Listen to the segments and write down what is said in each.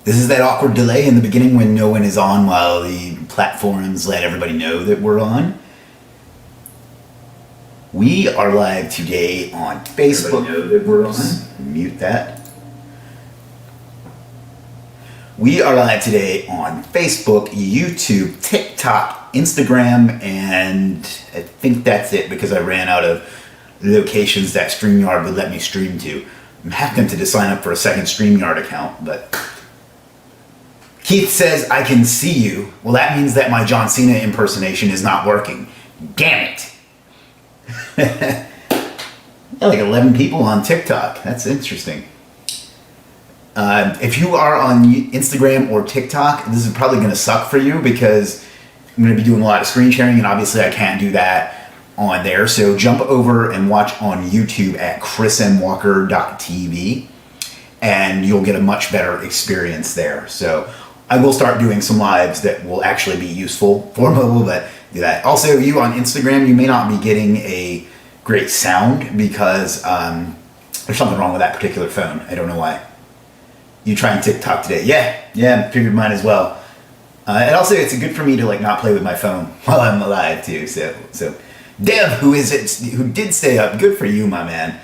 This is that awkward delay in the beginning when no one is on while the platforms let everybody know that we're on. We are live today on Facebook. Know that we're on. Mute that. We are live today on Facebook, YouTube, TikTok, Instagram, and I think that's it because I ran out of locations that StreamYard would let me stream to. I'm half tempted to sign up for a second StreamYard account, but Keith says, I can see you. Well, that means that my John Cena impersonation is not working. Damn it. Got like 11 people on TikTok. That's interesting. If you are on Instagram or TikTok, this is probably going to suck for you because I'm going to be doing a lot of screen sharing, and obviously I can't do that on there. So jump over and watch on YouTube at chrismwalker.tv, and you'll get a much better experience there. So I will start doing some lives that will actually be useful for mobile, but do that. Also, you on Instagram, you may not be getting a great sound because there's something wrong with that particular phone. I don't know why. You trying TikTok today? Yeah, figured mine as well. And also, it's good for me to like not play with my phone while I'm alive too. So Dev, who did stay up, good for you, my man.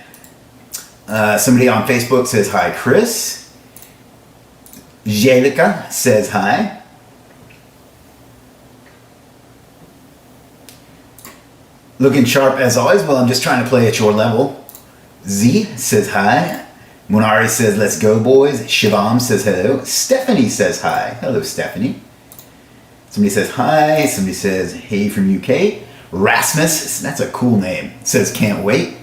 Somebody on Facebook says hi, Chris. Jelika says hi. Looking sharp as always. Well, I'm just trying to play at your level. Z says hi. Monari says, let's go, boys. Shivam says hello. Stephanie says hi. Hello, Stephanie. Somebody says hi. Somebody says hey from UK. Rasmus, that's a cool name, says can't wait.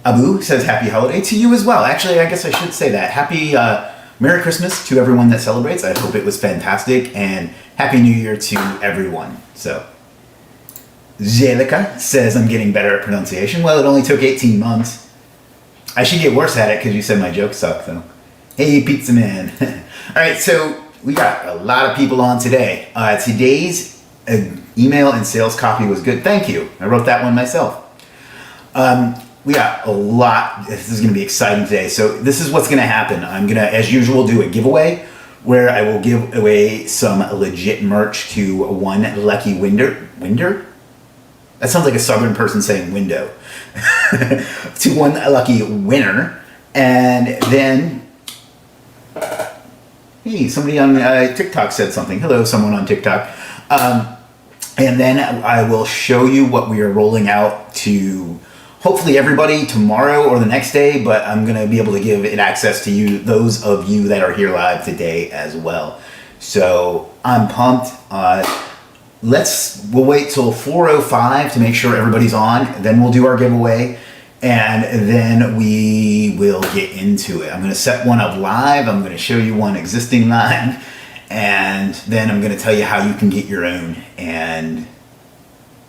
Abu says happy holiday to you as well. Actually, I guess I should say that. Happy Merry Christmas to everyone that celebrates. I hope it was fantastic, and Happy New Year to everyone. So, Jelika says I'm getting better at pronunciation. Well, it only took 18 months. I should get worse at it because you said my jokes suck, though. Hey, Pizza Man. All right, so we got a lot of people on today. Today's email and sales copy was good. Thank you. I wrote that one myself. We got a lot. This is going to be exciting today. So this is what's going to happen. I'm going to, as usual, do a giveaway where I will give away some legit merch to one lucky winner. That sounds like a southern person saying window. To one lucky winner. And then, hey, somebody on TikTok said something. Hello, someone on TikTok. And then I will show you what we are rolling out to hopefully everybody tomorrow or the next day, but I'm going to be able to give it access to you, those of you that are here live today as well. So I'm pumped. We'll wait till 4:05 to make sure everybody's on. Then we'll do our giveaway, and then we will get into it. I'm going to set one up live. I'm going to show you one existing live, and then I'm going to tell you how you can get your own, and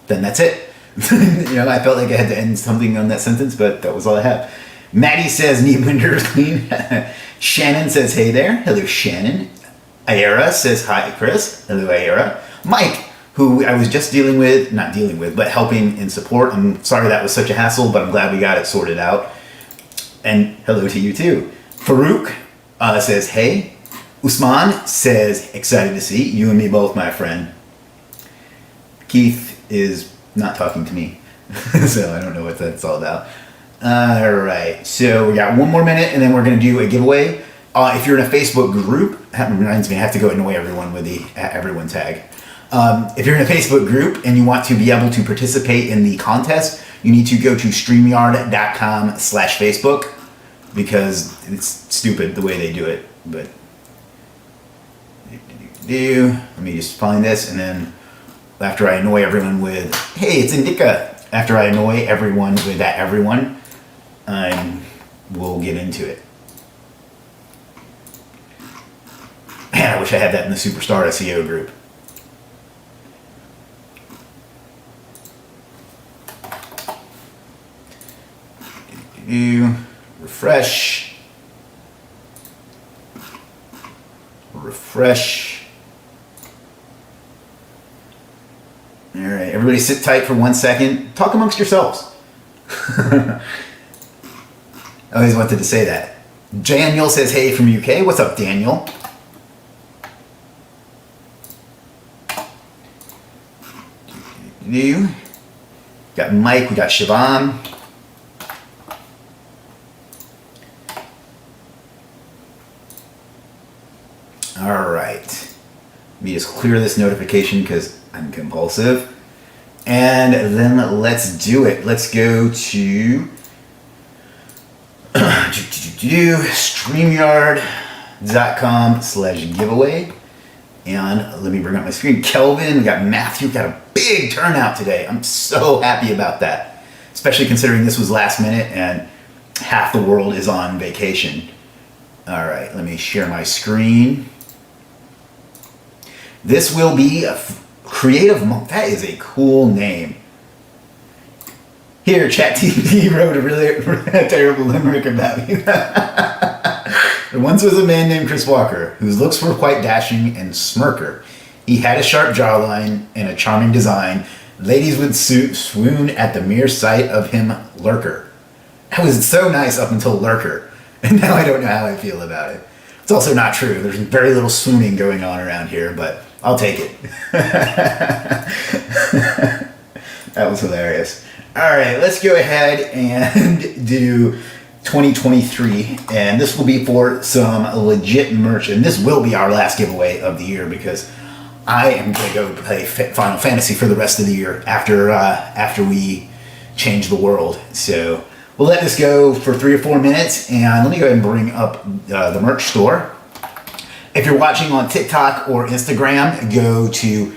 then that's it. I felt like I had to end something on that sentence, but that was all I have. Maddie says, need windows clean. Shannon says, hey there. Hello, Shannon. Ayera says, hi, Chris. Hello, Ayera. Mike, who I was just but helping in support. I'm sorry that was such a hassle, but I'm glad we got it sorted out. And hello to you too. Farouk says, hey. Usman says, excited to see you and me both, my friend. Keith is not talking to me, so I don't know what that's all about. All right, so we got one more minute, and then we're going to do a giveaway. If you're in a Facebook group, that reminds me, I have to go annoy everyone with the @everyone tag. If you're in a Facebook group and you want to be able to participate in the contest, you need to go to streamyard.com/Facebook because it's stupid the way they do it. But let me just find this, and then after I annoy everyone with, hey, it's Indica. After I annoy everyone with that everyone, we'll get into it. Man, I wish I had that in the Superstar SEO group. Refresh. All right, everybody sit tight for 1 second. Talk amongst yourselves. I always wanted to say that. Daniel says, hey from UK. What's up, Daniel? You got Mike, we got Siobhan. All right. Let me just clear this notification because I'm compulsive. And then let's do it. Let's go to StreamYard.com/giveaway. And let me bring up my screen. Kelvin, we got Matthew, got a big turnout today. I'm so happy about that, especially considering this was last minute and half the world is on vacation. All right, let me share my screen. This will be a Creative Monk. That is a cool name. Here, ChatGPT wrote a really terrible limerick about you. There once was a man named Chris Walker, whose looks were quite dashing and smirker. He had a sharp jawline and a charming design. Ladies would swoon at the mere sight of him lurker. That was so nice up until lurker. And now I don't know how I feel about it. It's also not true. There's very little swooning going on around here, but I'll take it. That was hilarious. All right, let's go ahead and do 2023, and this will be for some legit merch, and this will be our last giveaway of the year because I am going to go play Final Fantasy for the rest of the year after we change the world. So we'll let this go for 3 or 4 minutes, and let me go ahead and bring up the merch store. If you're watching on TikTok or Instagram, go to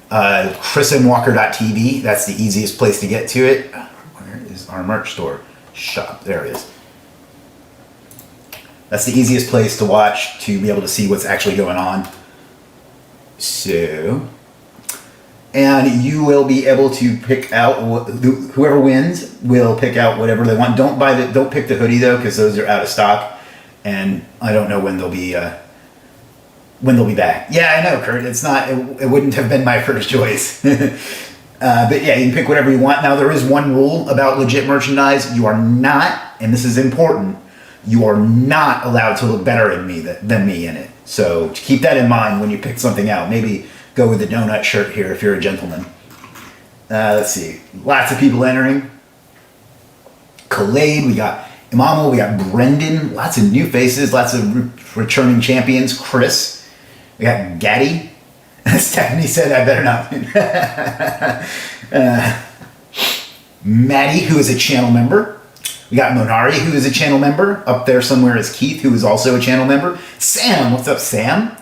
chrisandwalker.tv. That's the easiest place to get to it. Where is our merch store? Shop. There it is. That's the easiest place to watch to be able to see what's actually going on. So, and you will be able to pick out whoever wins will pick out whatever they want. Don't pick the hoodie though, because those are out of stock, and I don't know when they'll be back. Yeah, I know, Kurt. It's not. It wouldn't have been my first choice. But yeah, you can pick whatever you want. Now there is one rule about legit merchandise: you are not, and this is important. You are not allowed to look better than me in it. So keep that in mind when you pick something out. Maybe go with the donut shirt here if you're a gentleman. Let's see. Lots of people entering. Khalid, we got Imamu, we got Brendan. Lots of new faces, lots of returning champions. Chris. We got Gaddy. Stephanie said I better not. Maddie, who is a channel member. We got Monari, who is a channel member. Up there somewhere is Keith, who is also a channel member. Sam, what's up, Sam?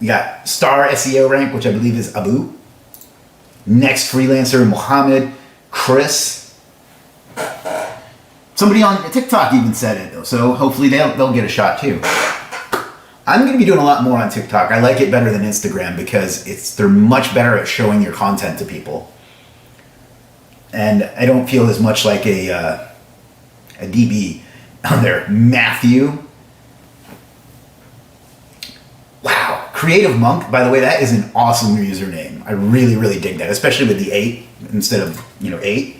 We got Star SEO rank, which I believe is Abu. Next freelancer, Mohammed. Chris. Somebody on TikTok even said it, though, so hopefully they'll get a shot too. I'm going to be doing a lot more on TikTok. I like it better than Instagram because they're much better at showing your content to people. And I don't feel as much like a DB on there. Matthew. Wow. Creative Monk, by the way, that is an awesome username. I really, really dig that, especially with the 8 instead of, 8.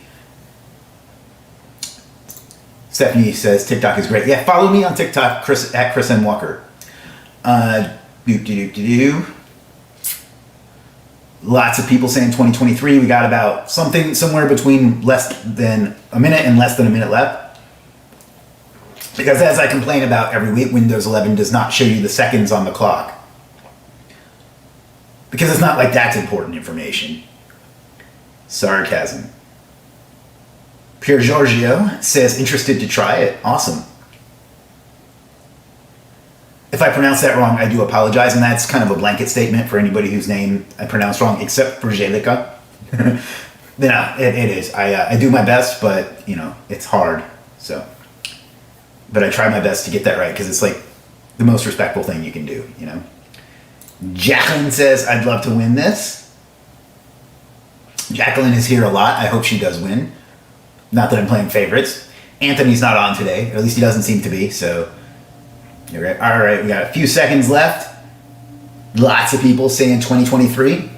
Stephanie says TikTok is great. Yeah, follow me on TikTok, at Chris M. Walker. Lots of people saying 2023. We got about somewhere between less than a minute and less than a minute left. Because as I complain about every week, Windows 11 does not show you the seconds on the clock. Because it's not like that's important information. Sarcasm. Pier Giorgio says interested to try it. Awesome. If I pronounce that wrong, I do apologize, and that's kind of a blanket statement for anybody whose name I pronounce wrong, except for Jelika. No, it is. I do my best, but, it's hard, so. But I try my best to get that right, because it's like the most respectful thing you can do, Jacqueline says, I'd love to win this. Jacqueline is here a lot. I hope she does win. Not that I'm playing favorites. Anthony's not on today, or at least he doesn't seem to be, so. All right, we got a few seconds left. Lots of people saying 2023.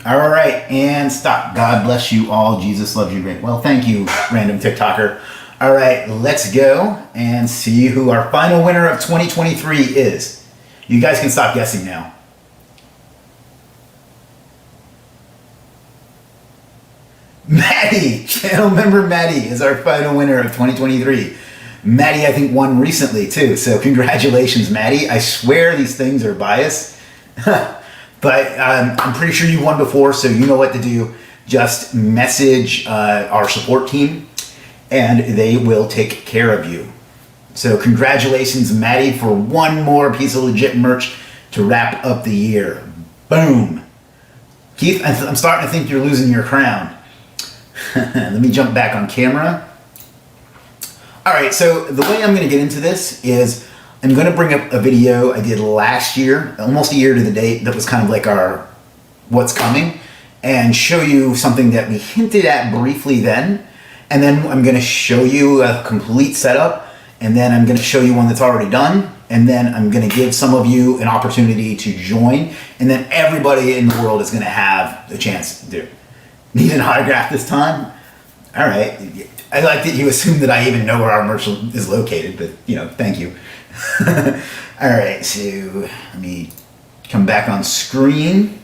All right, and stop. God bless you all. Jesus loves you. Great. Well, thank you, random TikToker. All right, let's go and see who our final winner of 2023 is. You guys can stop guessing now. Maddie, channel member Maddie is our final winner of 2023. Maddie, I think, won recently too, so congratulations, Maddie. I swear these things are biased, but I'm pretty sure you won before, so you know what to do. Just message our support team, and they will take care of you. So congratulations, Maddie, for one more piece of legit merch to wrap up the year. Boom. Keith, I'm starting to think you're losing your crown. Let me jump back on camera. All right, so the way I'm going to get into this is I'm going to bring up a video I did last year, almost a year to the date, that was kind of like our what's coming, and show you something that we hinted at briefly then. And then I'm going to show you a complete setup, and then I'm going to show you one that's already done, and then I'm going to give some of you an opportunity to join, and then everybody in the world is going to have a chance to do it. Need an autograph this time? All right. I like that you assume that I even know where our merch is located, but thank you. All right, so let me come back on screen.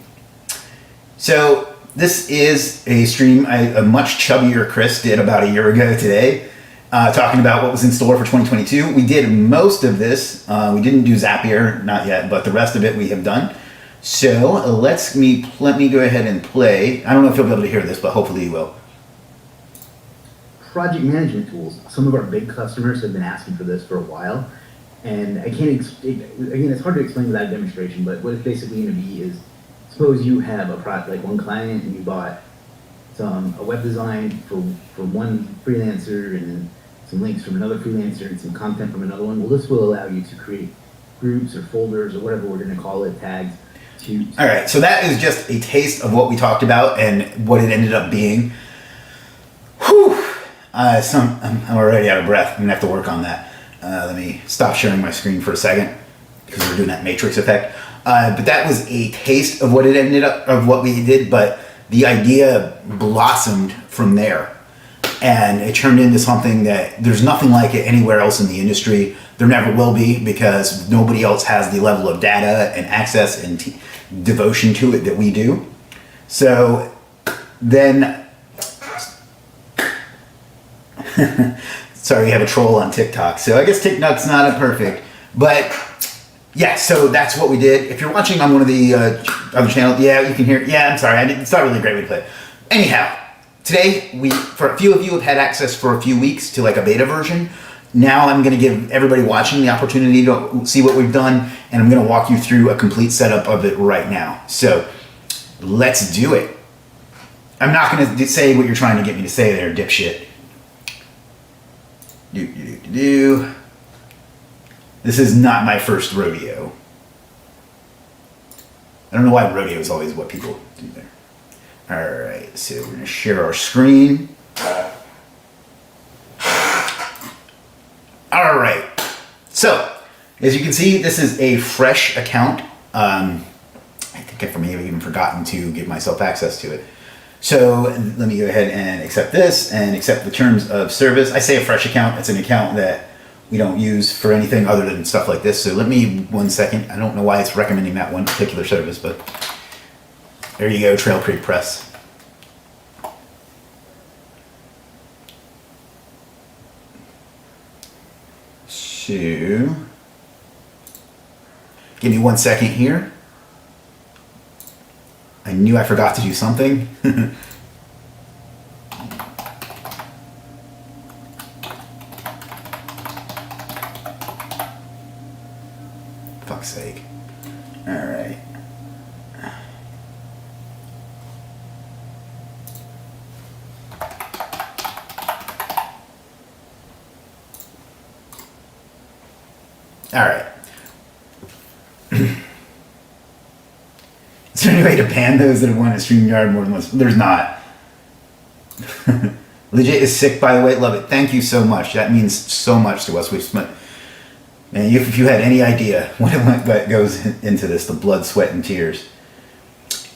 So this is a stream a much chubbier Chris did about a year ago today, talking about what was in store for 2022. We did most of this. We didn't do Zapier, not yet, but the rest of it we have done. So let me go ahead and play. I don't know if you'll be able to hear this, but hopefully you will. Project management tools. Some of our big customers have been asking for this for a while, and I can't. Again, it's hard to explain without a demonstration. But what it's basically going to be is, suppose you have a product like one client, and you bought a web design for one freelancer, and then some links from another freelancer, and some content from another one. Well, this will allow you to create groups or folders or whatever we're going to call it, tags. All right, so that is just a taste of what we talked about and what it ended up being. Whew. I'm already out of breath. I'm gonna have to work on that. Let me stop sharing my screen for a second because we're doing that matrix effect. But that was a taste of what it ended up, of what we did, but the idea blossomed from there. And it turned into something that there's nothing like it anywhere else in the industry. There never will be, because nobody else has the level of data and access and devotion to it that we do. So then, sorry, we have a troll on TikTok. So I guess TikTok's not a perfect, but yeah, so that's what we did. If you're watching on one of the other channels, yeah, you can hear, yeah, I'm sorry, it's not really a great way to play it. Anyhow, today, for a few of you have had access for a few weeks to like a beta version. Now I'm going to give everybody watching the opportunity to see what we've done, and I'm going to walk you through a complete setup of it right now. So let's do it. I'm not going to say what you're trying to get me to say there, dipshit. This is not my first rodeo. I don't know why rodeo is always what people do there. All right, so we're going to share our screen. All right, so as you can see, this is a fresh account. I think I may have even forgotten to give myself access to it. So let me go ahead and accept this and accept the terms of service. I say a fresh account. It's an account that we don't use for anything other than stuff like this. So let me 1 second. I don't know why it's recommending that one particular service, but there you go, Trail Creek Press. So, give me 1 second here. I knew I forgot to do something. Fuck's sake. All right. All right. Is there any way to ban those that have won a StreamYard more than once? There's not. Legiit is sick, by the way. Love it. Thank you so much. That means so much to us. We've spent, man, if you had any idea what goes into this, the blood, sweat, and tears.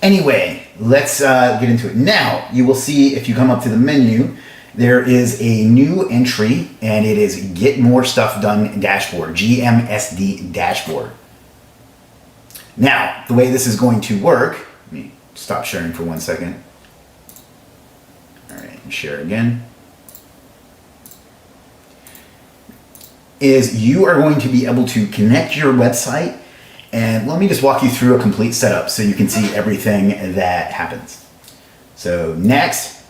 Anyway, let's get into it. Now, you will see if you come up to the menu, there is a new entry, and it is Get More Stuff Done Dashboard, GMSD Dashboard. Now, the way this is going to work, let me stop sharing for 1 second. All right, and share again. Is you are going to be able to connect your website, and let me just walk you through a complete setup so you can see everything that happens. So next,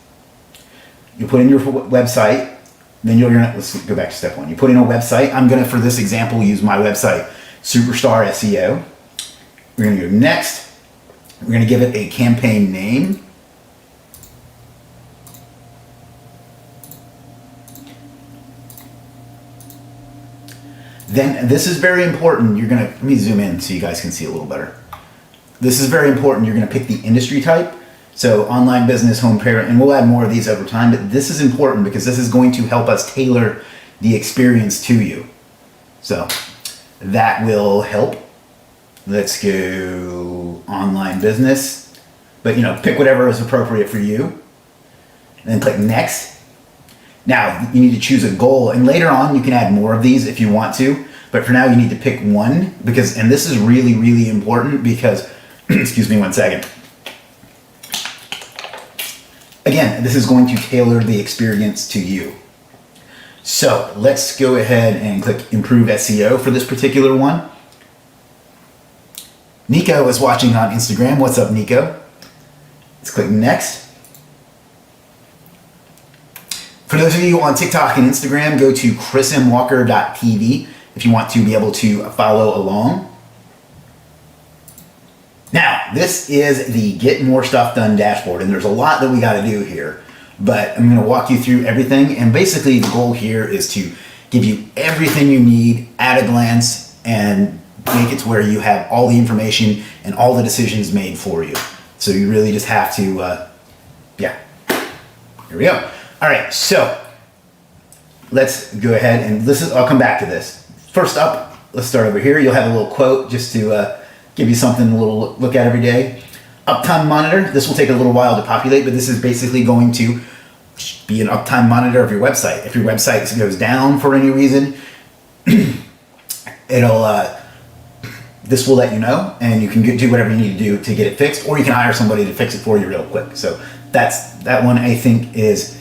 you put in your website, then let's go back to step 1. You put in a website. I'm gonna, for this example, use my website, Superstar SEO. We're gonna go next. We're gonna give it a campaign name. Then this is very important. Let me zoom in so you guys can see a little better. This is very important. You're gonna pick the industry type. So online business, home parent, and we'll add more of these over time, but this is important because this is going to help us tailor the experience to you. So that will help. Let's go online business, but pick whatever is appropriate for you. Then click next. Now you need to choose a goal, and later on you can add more of these if you want to, but for now you need to pick one and this is really, really important because, excuse me 1 second. Again, this is going to tailor the experience to you. So let's go ahead and click Improve SEO for this particular one. Nico is watching on Instagram. What's up, Nico? Let's click Next. For those of you on TikTok and Instagram, go to chrismwalker.tv if you want to be able to follow along. Now, this is the Get More Stuff Done dashboard, and there's a lot that we got to do here, but I'm going to walk you through everything, and basically the goal here is to give you everything you need at a glance and make it to where you have all the information and all the decisions made for you. So you really just have to, here we go. All right, so let's go ahead and I'll come back to this. First up, let's start over here. You'll have a little quote just to give you something a little look at every day. Uptime monitor. This will take a little while to populate, but this is basically going to be an uptime monitor of your website. If your website goes down for any reason, this will let you know, and you can do whatever you need to do to get it fixed, or you can hire somebody to fix it for you real quick. So that one I think is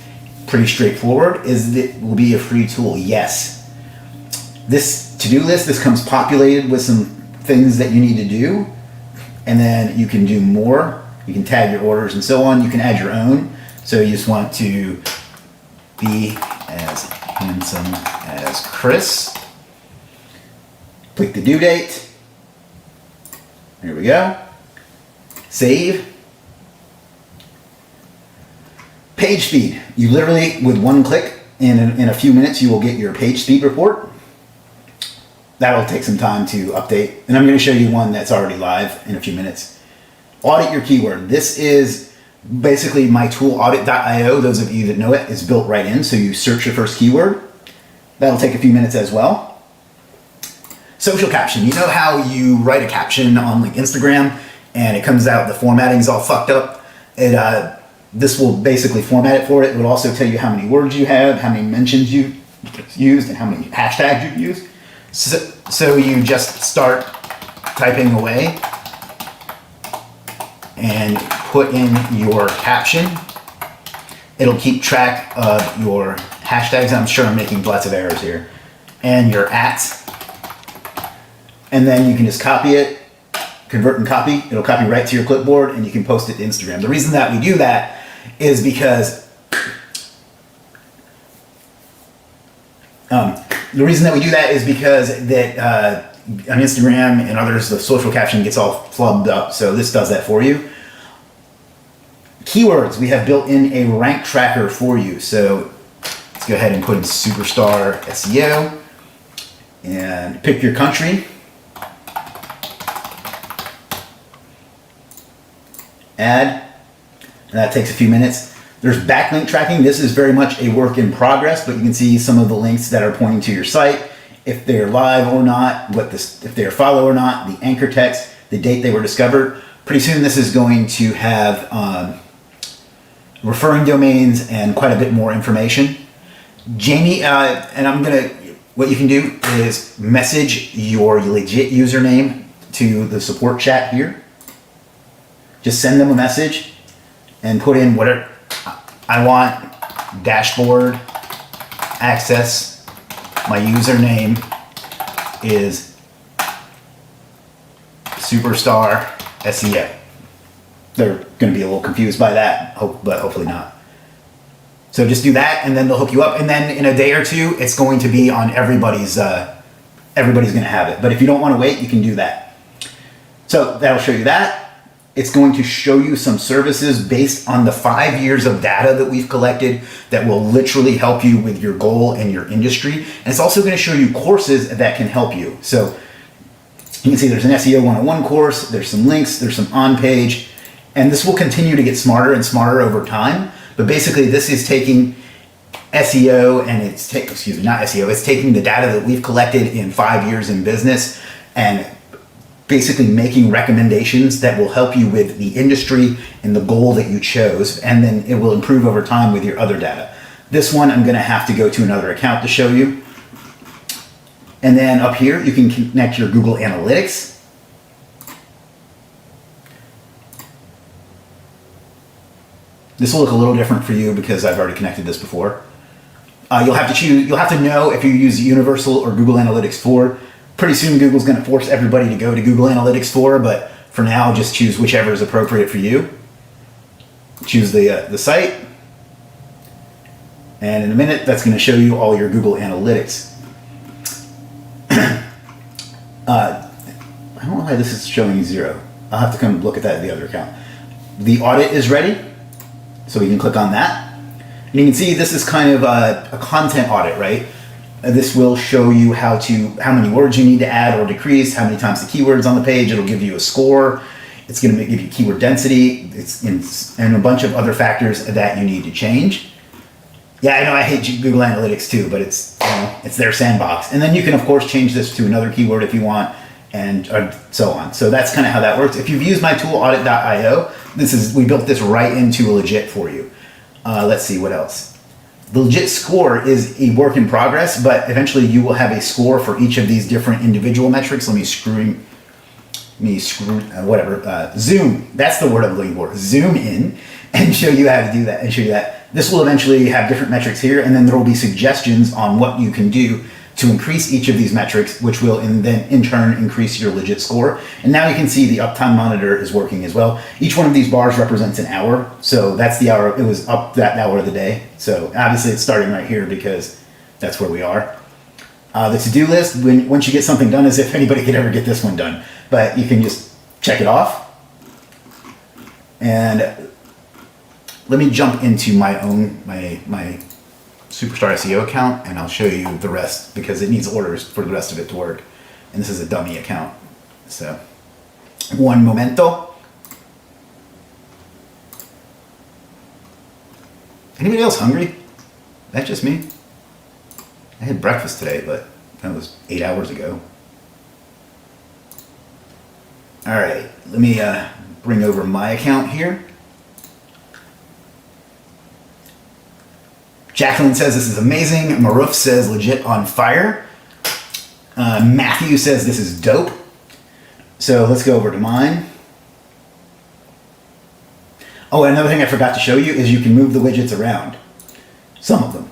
pretty straightforward. It will be a free tool. Yes. This to-do list, this comes populated with some things that you need to do, and then you can do more. You can tag your orders and so on. You can add your own. So you just want to be as handsome as Chris. Click the due date. Here we go. Save. Page speed. You literally, with one click, in a few minutes, you will get your page speed report. That'll take some time to update. And I'm going to show you one that's already live in a few minutes. Audit your keyword. This is basically my tool, audit.io. Those of you that know it, is built right in. So you search your first keyword. That'll take a few minutes as well. Social caption. You know how you write a caption on like Instagram and it comes out, the formatting's all fucked up? This will basically format it for it. It will also tell you how many words you have, how many mentions you used, and how many hashtags you've used. So you just start typing away and put in your caption. It'll keep track of your hashtags. I'm sure I'm making lots of errors here. And your @. And then you can just copy it, convert and copy. It'll copy right to your clipboard and you can post it to Instagram. The reason that we do that is because on Instagram and others, the social caption gets all flubbed up. So this does that for you. Keywords, we have built in a rank tracker for you. So let's go ahead and put in Superstar SEO and pick your country. Add, and that takes a few minutes. There's backlink tracking. This is very much a work in progress, but you can see some of the links that are pointing to your site, if they're live or not, if they're follow or not, the anchor text, the date they were discovered. Pretty soon this is going to have referring domains and quite a bit more information. Jamie, and what you can do is message your Legiit username to the support chat here. Just send them a message and put in whatever I want, dashboard, access, my username is superstar SEO. They're going to be a little confused by that, but hopefully not. So just do that, and then they'll hook you up. And then in a day or two, it's going to be on everybody's going to have it. But if you don't want to wait, you can do that. So that'll show you that. It's going to show you some services based on the 5 years of data that we've collected that will literally help you with your goal and your industry. And it's also going to show you courses that can help you. So you can see there's an SEO 101 course, there's some links, there's some on-page, and this will continue to get smarter and smarter over time. But basically this is taking SEO and it's taking the data that we've collected in 5 years in business and basically making recommendations that will help you with the industry and the goal that you chose, and then it will improve over time with your other data. This one I'm going to have to go to another account to show you. And then up here you can connect your Google Analytics. This will look a little different for you because I've already connected this before. You'll have to know if you use Universal or Google Analytics 4. Pretty soon Google's going to force everybody to go to Google Analytics 4, but for now just choose whichever is appropriate for you. Choose the site. And in a minute that's going to show you all your Google Analytics. I don't know why this is showing 0. I'll have to come look at that at the other account. The audit is ready. So we can click on that. And you can see this is kind of a content audit, right? This will show you how many words you need to add or decrease, how many times the keywords on the page. It'll give you a score. It's going to give you keyword density. And a bunch of other factors that you need to change. Yeah, I know I hate Google Analytics too, but it's their sandbox. And then you can of course change this to another keyword if you want, and so on. So that's kind of how that works. If you've used my tool audit.io, we built this right into a Legiit for you. Let's see what else. The Legiit score is a work in progress, but eventually you will have a score for each of these different individual metrics. Zoom. That's the word I'm looking for. Zoom in and show you how to do that and show you that. This will eventually have different metrics here, and then there will be suggestions on what you can do to increase each of these metrics, which will then in turn increase your Legiit score. And now you can see the uptime monitor is working as well. Each one of these bars represents an hour. So that's the hour, it was up that hour of the day. So obviously it's starting right here because that's where we are. The to-do list, once you get something done, as if anybody could ever get this one done, but you can just check it off. And let me jump into my Superstar SEO account, and I'll show you the rest because it needs orders for the rest of it to work. And this is a dummy account. So, one momento. Anybody else hungry? That's just me. I had breakfast today, but that was 8 hours ago. All right, let me bring over my account here. Jacqueline says this is amazing. Maruf says Legiit on fire. Matthew says this is dope. So let's go over to mine. Oh, another thing I forgot to show you is you can move the widgets around. Some of them.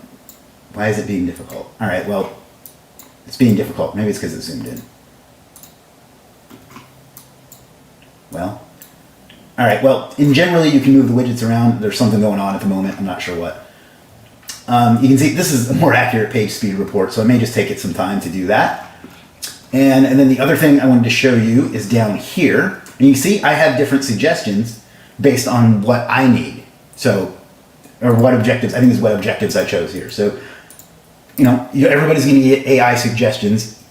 Why is it being difficult? All right, well, it's being difficult. Maybe it's because it's zoomed in. Well, all right, well, in generally you can move the widgets around. There's something going on at the moment. I'm not sure what. You can see this is a more accurate page speed report, so it may just take it some time to do that. And then the other thing I wanted to show you is down here. And you can see I have different suggestions based on what I need. So, or what objectives, I think it's what objectives I chose here. So, everybody's going to get AI suggestions.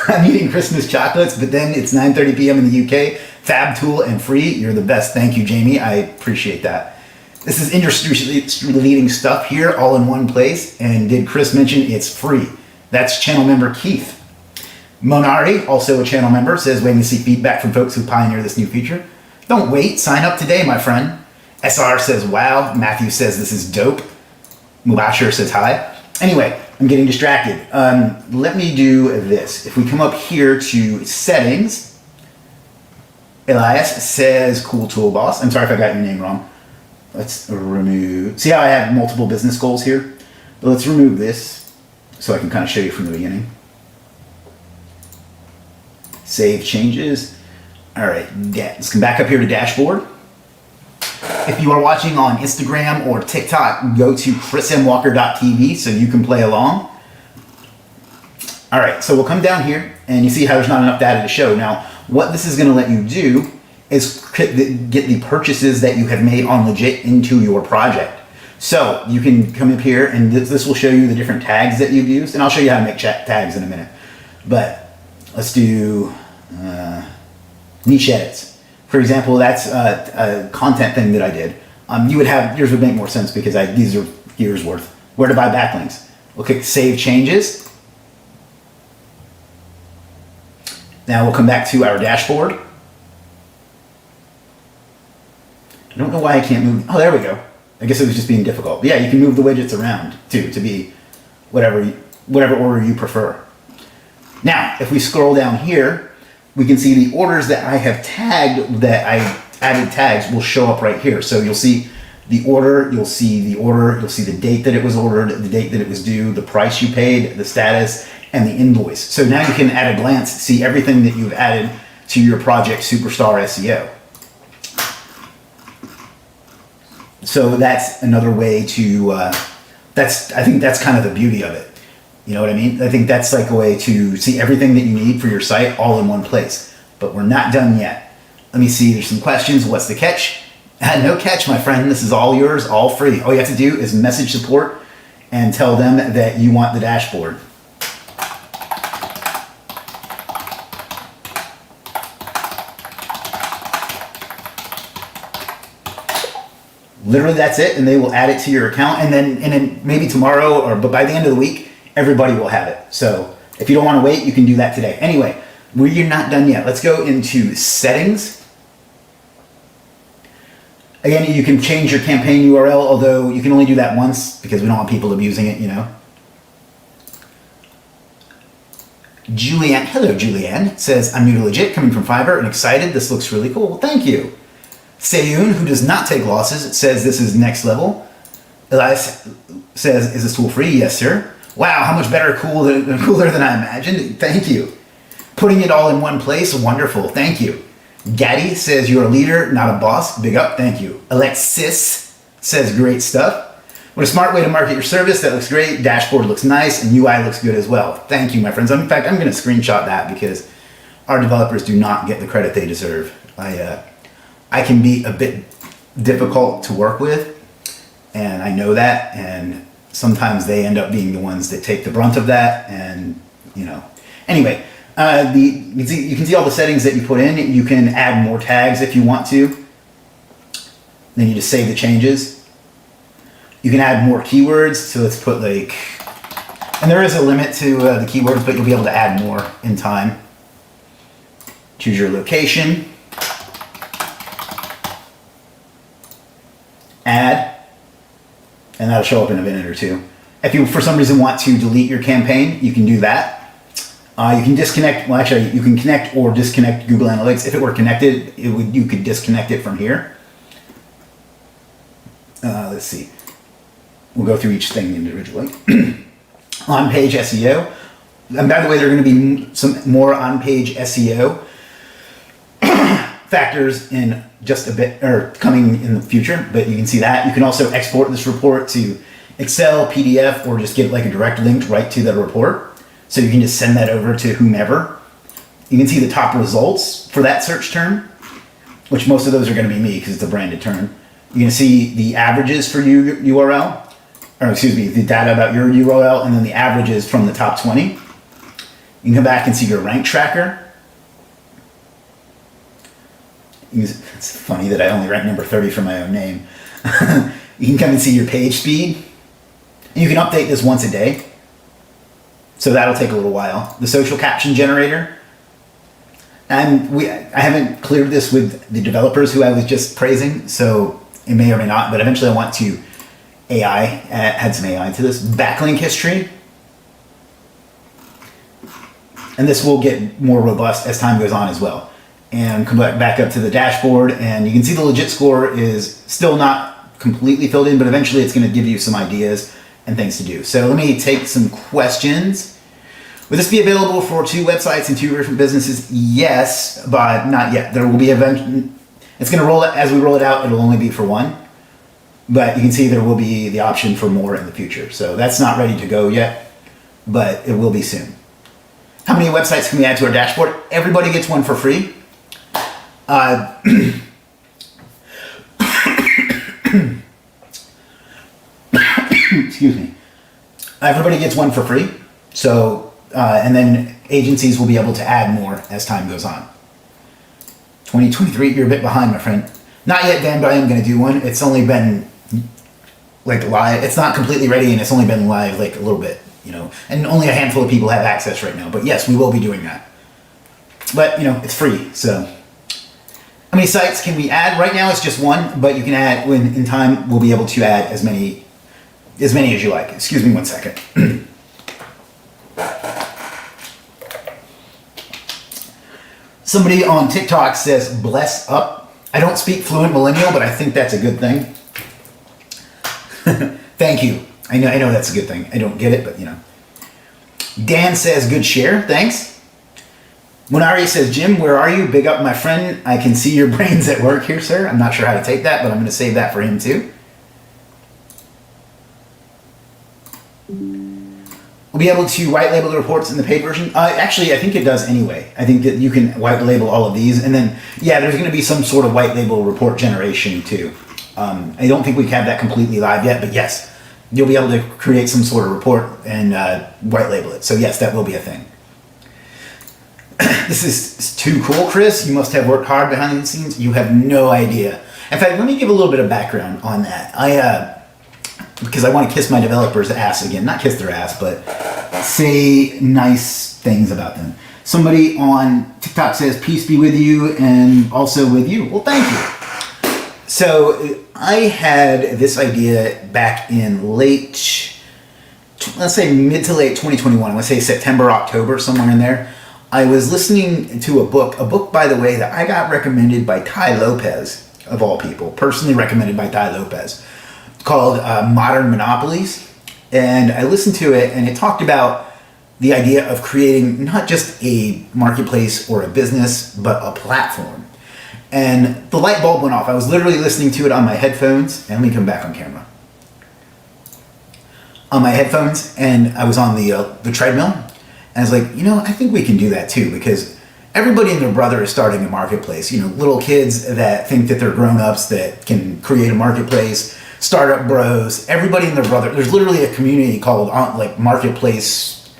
I'm eating Christmas chocolates, but then it's 9:30 p.m. in the UK. Fab tool and free. You're the best. Thank you, Jamie. I appreciate that. This is industry-leading stuff here, all in one place. And did Chris mention it's free? That's channel member Keith. Monari, also a channel member, says waiting to see feedback from folks who pioneer this new feature. Don't wait, sign up today, my friend. SR says wow. Matthew says this is dope. Mubashir says hi. Anyway, I'm getting distracted. Let me do this. If we come up here to settings, Elias says cool tool boss. I'm sorry if I got your name wrong. Let's remove, see how I have multiple business goals here? But let's remove this so I can kind of show you from the beginning. Save changes. All right, let's come back up here to dashboard. If you are watching on Instagram or TikTok, go to chrismwalker.tv so you can play along. All right, so we'll come down here and you see how there's not enough data to show. Now, what this is gonna let you do is get the purchases that you have made on Legiit into your project. So you can come up here and this will show you the different tags that you've used, and I'll show you how to make tags in a minute. But let's do niche edits. For example, that's a content thing that I did. You would have, yours would make more sense because these are years worth. Where to buy backlinks. We'll click Save Changes. Now we'll come back to our dashboard. I don't know why I can't move. Oh, there we go. I guess it was just being difficult. But yeah, you can move the widgets around too to be whatever order you prefer. Now, if we scroll down here, we can see the orders that I have tagged, that I added tags will show up right here. So you'll see the order, you'll see the date that it was ordered, the date that it was due, the price you paid, the status, and the invoice. So now you can at a glance see everything that you've added to your project Superstar SEO. So that's another way to, I think that's kind of the beauty of it. You know what I mean? I think that's like a way to see everything that you need for your site all in one place. But we're not done yet. Let me see, there's some questions. What's the catch? No catch, my friend. This is all yours, all free. All you have to do is message support and tell them that you want the dashboard. Literally that's it, and they will add it to your account, and then maybe tomorrow but by the end of the week, everybody will have it. So if you don't want to wait, you can do that today. Anyway, we're not done yet. Let's go into settings. Again, you can change your campaign URL, although you can only do that once because we don't want people abusing it, you know. Julianne, hello Julianne, says, I'm new to Legiit, coming from Fiverr and excited. This looks really cool. Well, thank you. Sayun, who does not take losses, says this is next level. Elias says, is this tool free? Yes, sir. Wow, how much better, cooler than I imagined. Thank you. Putting it all in one place, wonderful. Thank you. Gaddy says, you're a leader, not a boss. Big up, thank you. Alexis says, great stuff. What a smart way to market your service. That looks great. Dashboard looks nice, and UI looks good as well. Thank you, my friends. In fact, I'm going to screenshot that because our developers do not get the credit they deserve. I can be a bit difficult to work with, and I know that, and sometimes they end up being the ones that take the brunt of that, and you know. Anyway, you can see all the settings that you put in. You can add more tags if you want to. Then you just save the changes. You can add more keywords, so let's put like, and there is a limit to the keywords, but you'll be able to add more in time. Choose your location. Add, and that'll show up in a minute or two. If you, for some reason, want to delete your campaign, you can do that. You can disconnect, well actually, you can connect or disconnect Google Analytics. If it were connected, you could disconnect it from here. Let's see. We'll go through each thing individually. On-page SEO. And by the way, there are going to be some more on-page SEO factors in just a bit, or coming in the future, but you can see that. You can also export this report to Excel, PDF, or just get like a direct link right to the report. So you can just send that over to whomever. You can see the top results for that search term, which most of those are going to be me because it's a branded term. You can see the averages for URL, or excuse me, the data about your URL, and then the averages from the top 20. You can come back and see your rank tracker. It's funny that I only rank number 30 for my own name. You can come and see your page speed. And you can update this once a day. So that'll take a little while. The social caption generator. And I haven't cleared this with the developers who I was just praising, so it may or may not, but eventually I want to add some AI to this. Backlink history. And this will get more robust as time goes on as well. And come back up to the dashboard, and you can see the Legiit score is still not completely filled in, but eventually it's going to give you some ideas and things to do. So let me take some questions. Would this be available for 2 websites and 2 different businesses? Yes, but not yet. There will be it's going to roll it as we roll it out. It'll only be for 1, but you can see there will be the option for more in the future. So that's not ready to go yet, but it will be soon. How many websites can we add to our dashboard? Everybody gets one for free. Excuse me. Everybody gets one for free. So, and then agencies will be able to add more as time goes on. 2023, you're a bit behind, my friend. Not yet, Dan, but I am going to do one. It's only been like live. It's not completely ready, and it's only been live like a little bit, you know, and only a handful of people have access right now. But yes, we will be doing that. But, you know, it's free, so. How many sites can we add? Right now it's just 1, but you can add, when in time, we'll be able to add as many as you like. Excuse me 1 second. Somebody on TikTok says, bless up. I don't speak fluent millennial, but I think that's a good thing. Thank you. I know that's a good thing. I don't get it, but you know. Dan says, good share. Thanks. Munari says, Jim, where are you? Big up, my friend. I can see your brains at work here, sir. I'm not sure how to take that, but I'm going to save that for him too. We'll be able to white label the reports in the paid version. Actually, I think it does anyway. I think that you can white label all of these. And then, yeah, there's going to be some sort of white label report generation too. I don't think we have that completely live yet, but yes, you'll be able to create some sort of report and white label it. So yes, that will be a thing. This is too cool, Chris. You must have worked hard behind the scenes. You have no idea. In fact, let me give a little bit of background on that. Because I want to kiss my developers' ass again. Not kiss their ass, but say nice things about them. Somebody on TikTok says, peace be with you and also with you. Well, thank you. So I had this idea back in let's say mid to late 2021. Let's say September, October, somewhere in there. I was listening to a book, by the way, that I got recommended by Tai Lopez, of all people, personally recommended by Tai Lopez, called Modern Monopolies. And I listened to it, and it talked about the idea of creating not just a marketplace or a business, but a platform. And the light bulb went off. I was literally listening to it on my headphones, and let me come back on camera. On my headphones, and I was on the treadmill. And I was like, you know, I think we can do that too, because everybody and their brother is starting a marketplace. You know, little kids that think that they're grown-ups that can create a marketplace, startup bros, everybody and their brother. There's literally a community called like Marketplace,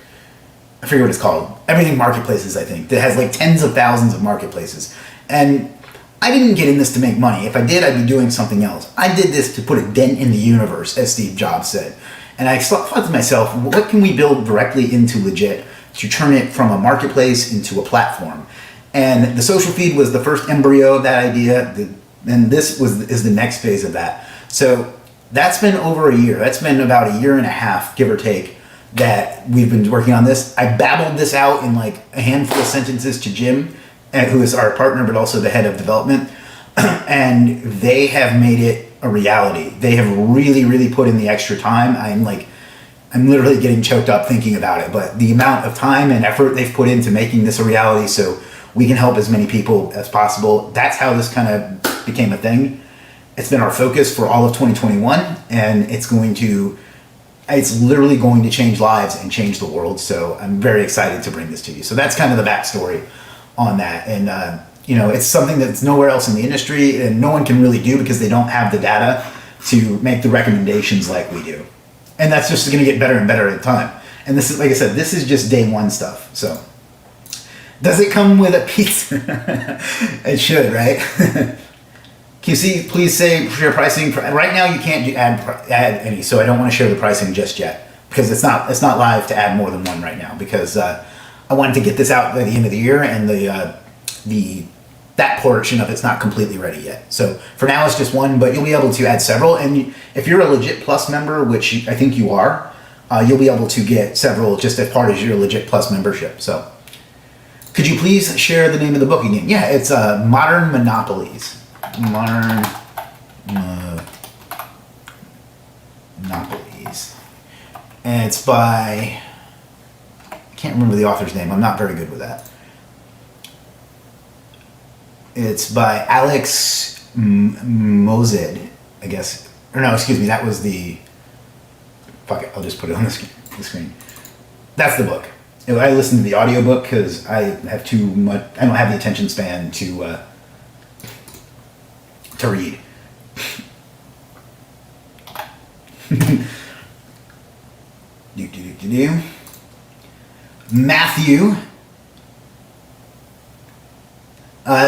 I forget what it's called. Everything Marketplaces, I think, that has like tens of thousands of marketplaces. And I didn't get in this to make money. If I did, I'd be doing something else. I did this to put a dent in the universe, as Steve Jobs said. And I thought to myself, what can we build directly into Legiit to turn it from a marketplace into a platform? And the social feed was the first embryo of that idea, and this is the next phase of that. So that's been over a year. That's been about a year and a half, give or take, that we've been working on this. I babbled this out in like a handful of sentences to Jim, who is our partner, but also the head of development. And they have made it a reality. They have really, really put in the extra time. I'm literally getting choked up thinking about it, but the amount of time and effort they've put into making this a reality so we can help as many people as possible. That's how this kind of became a thing. It's been our focus for all of 2021, and it's literally going to change lives and change the world. So I'm very excited to bring this to you. So that's kind of the backstory on that. And, you know, it's something that's nowhere else in the industry and no one can really do because they don't have the data to make the recommendations like we do. And that's just going to get better and better at the time. And this is, like I said, this is just day one stuff. So, does it come with a pizza? It should, right? Can you please say share pricing? Right now you can't add any, so I don't want to share the pricing just yet. because it's not live to add more than one right now, because I wanted to get this out by the end of the year, and that portion of it's not completely ready yet. So for now it's just one, but you'll be able to add several. And if you're a Legiit Plus member, which I think you are, you'll be able to get several just as part of your Legiit Plus membership. So could you please share the name of the book again? Yeah, it's Modern Monopolies. Modern Monopolies. And it's by, I can't remember the author's name. I'm not very good with that. It's by Alex Mozed, I guess. Or no, excuse me, that was the... Fuck it, I'll just put it on the screen. That's the book. I listened to the audiobook because I have too much... I don't have the attention span to read. Matthew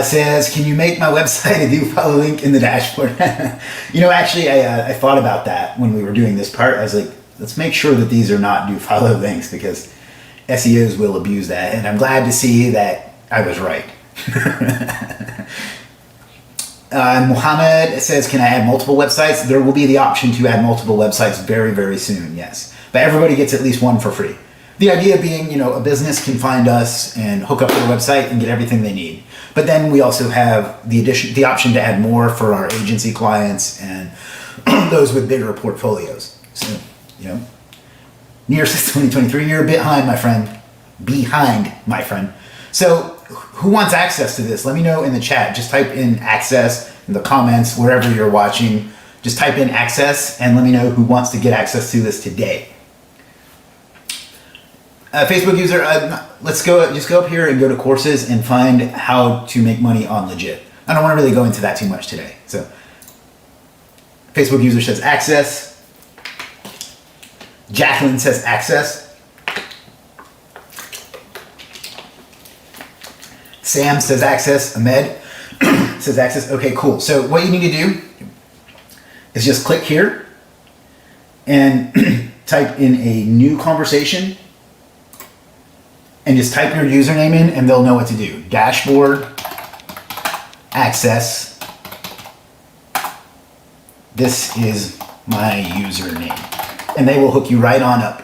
says, can you make my website a do follow link in the dashboard? Actually, I thought about that when we were doing this part. I was like, let's make sure that these are not do follow links, because SEOs will abuse that. And I'm glad to see that I was right. Muhammad says, can I add multiple websites? There will be the option to add multiple websites very, very soon, yes. But everybody gets at least one for free. The idea being, a business can find us and hook up their website and get everything they need. But then we also have the option to add more for our agency clients and those with bigger portfolios. So, near 2023, you're a bit behind, my friend. So who wants access to this? Let me know in the chat. Just type in access in the comments, wherever you're watching. Just type in access and let me know who wants to get access to this today. Facebook user, let's go up here and go to courses and find how to make money on Legiit. I don't want to really go into that too much today. So Facebook user says access. Jacqueline says access. Sam says access. Ahmed says access. Okay, cool. So what you need to do is just click here and type in a new conversation and just type your username in and they'll know what to do. Dashboard, access. This is my username. And they will hook you right on up.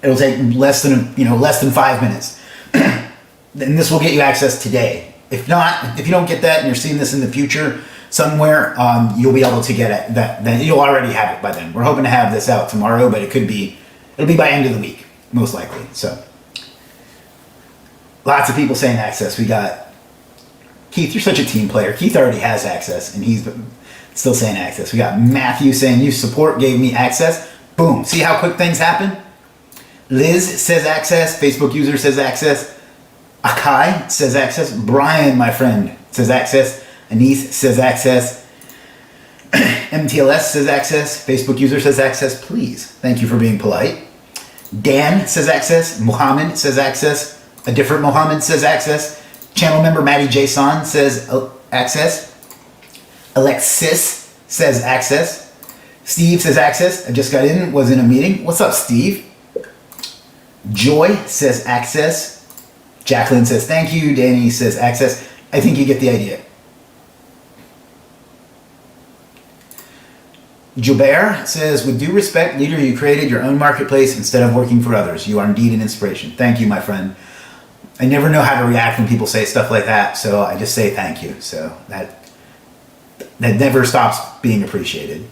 It'll take less than 5 minutes. And this will get you access today. If not, if you don't get that and you're seeing this in the future somewhere, you'll be able to get it. Then you'll already have it by then. We're hoping to have this out tomorrow, but it'll be by end of the week, most likely. So lots of people saying access. We got Keith, you're such a team player. Keith already has access and he's still saying access. We got Matthew saying you support gave me access. Boom. See how quick things happen? Liz says access. Facebook user says access. Akai says access. Brian, my friend, says access. Anise says access. MTLS says access. Facebook user says access. Please. Thank you for being polite. Dan says access. Muhammad says access. A different Muhammad says access. Channel member Maddie Jason says access. Alexis says access. Steve says access. I just got in, was in a meeting. What's up, Steve? Joy says access. Jacqueline says thank you. Danny says access. I think you get the idea. Joubert says, with due respect, leader, you created your own marketplace instead of working for others. You are indeed an inspiration. Thank you, my friend. I never know how to react when people say stuff like that, so I just say thank you. So that never stops being appreciated.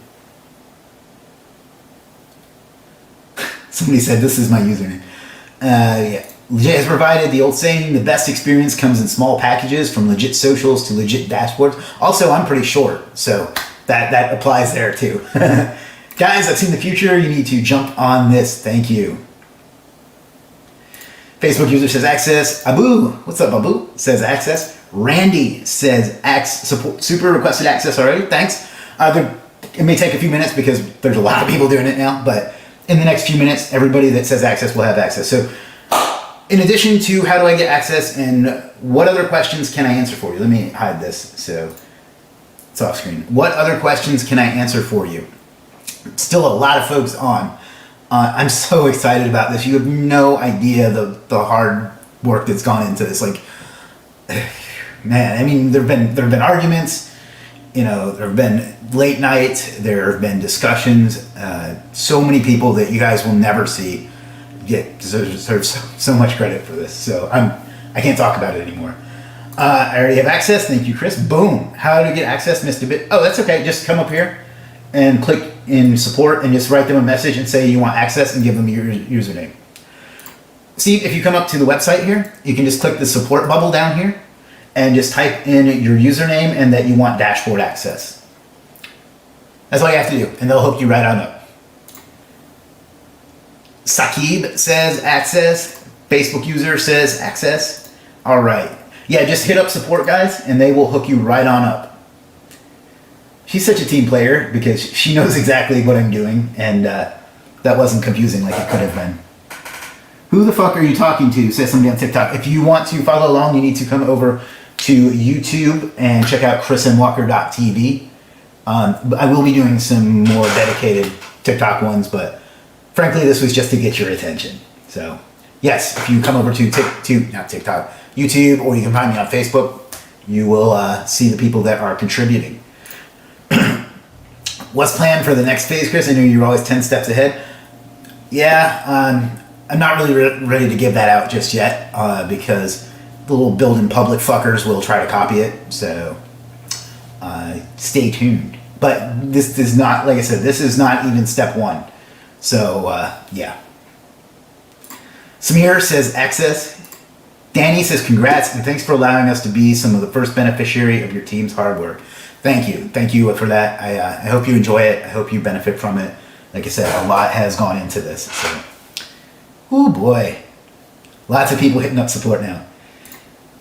Somebody said, this is my username. Yeah. Legiit has provided the old saying, the best experience comes in small packages, from Legiit socials to Legiit dashboards. Also, I'm pretty short, so that applies there too. Guys, I've seen the future. You need to jump on this. Thank you. Facebook user says access. Abu, what's up, Abu? Says access. Randy says super requested access already. Thanks. It may take a few minutes because there's a lot of people doing it now, but in the next few minutes, everybody that says access will have access. So in addition to how do I get access and what other questions can I answer for you? Let me hide this. So It's off screen. What other questions can I answer for you? Still a lot of folks on. I'm so excited about this. You have no idea the hard work that's gone into this. Like, man, I mean, there've been arguments. You know, there have been late nights. There have been discussions. So many people that you guys will never see deserve so much credit for this. So I can't talk about it anymore. I already have access. Thank you, Chris. Boom. How to get access? Missed a bit. Oh, that's okay. Just come up here and click in support and just write them a message and say you want access and give them your username. See, if you come up to the website here, you can just click the support bubble down here and just type in your username and that you want dashboard access. That's all you have to do, and they'll hook you right on up. Sakib says access. Facebook user says access. All right. Yeah, just hit up support, guys, and they will hook you right on up. She's such a team player because she knows exactly what I'm doing, and that wasn't confusing like it could have been. Who the fuck are you talking to? Says somebody on TikTok. If you want to follow along, you need to come over to YouTube and check out chrisandwalker.tv. I will be doing some more dedicated TikTok ones, but frankly, this was just to get your attention. So, yes, if you come over to YouTube, or you can find me on Facebook, you will see the people that are contributing. What's planned for the next phase, Chris? I know you're always 10 steps ahead. Yeah, I'm not really ready to give that out just yet because the little build in public fuckers will try to copy it. So stay tuned. But this is not, like I said, this is not even step one. So yeah. Samir says access. Danny says congrats and thanks for allowing us to be some of the first beneficiary of your team's hard work. Thank you for that. I hope you enjoy it. I hope you benefit from it. Like I said, a lot has gone into this. So, oh boy, lots of people hitting up support now.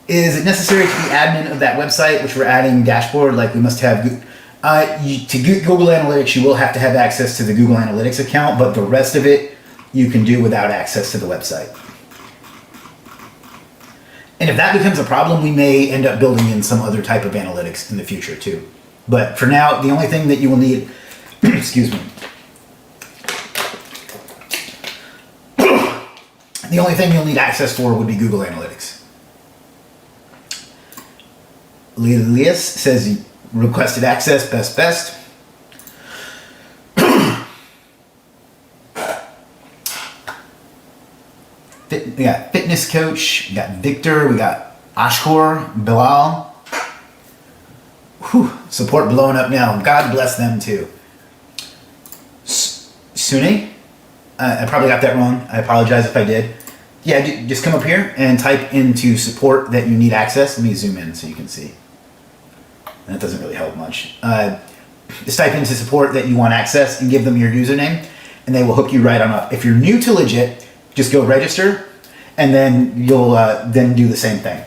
Is it necessary to be admin of that website, which we're adding dashboard? Like we must have to Google Analytics. You will have to have access to the Google Analytics account, but the rest of it you can do without access to the website. And if that becomes a problem, we may end up building in some other type of analytics in the future too. But for now, the only thing that you will need, excuse me, the only thing you'll need access for would be Google Analytics. Lilius says requested access, best. We got fitness coach, we got Victor, we got Ashkor, Bilal. Whew, support blowing up now. God bless them too. Sune? I probably got that wrong. I apologize if I did. Yeah, just come up here and type into support that you need access. Let me zoom in so you can see. That doesn't really help much. Just type into support that you want access and give them your username and they will hook you right on up. If you're new to Legiit, just go register and then you'll then do the same thing.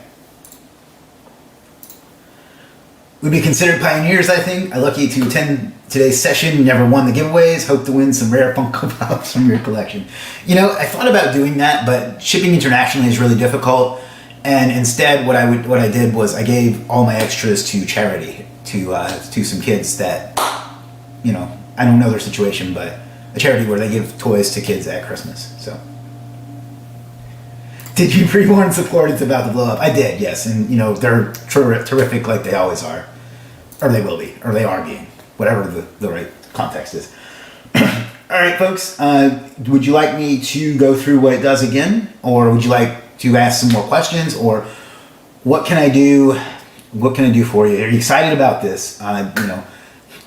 We'd be considered pioneers, I think. I'm lucky to attend today's session. Never won the giveaways. Hope to win some rare Funko Pops from your collection. You know, I thought about doing that, but shipping internationally is really difficult. And instead, what I did was I gave all my extras to charity, to some kids that, you know, I don't know their situation, but a charity where they give toys to kids at Christmas. So, did you pre-warn support it's about to blow up? I did, yes, and you know they're terrific, like they always are, or they will be, or they are being, whatever the right context is. All right, folks. Would you like me to go through what it does again, or would you like to ask some more questions, or what can I do? What can I do for you? Are you excited about this? You know,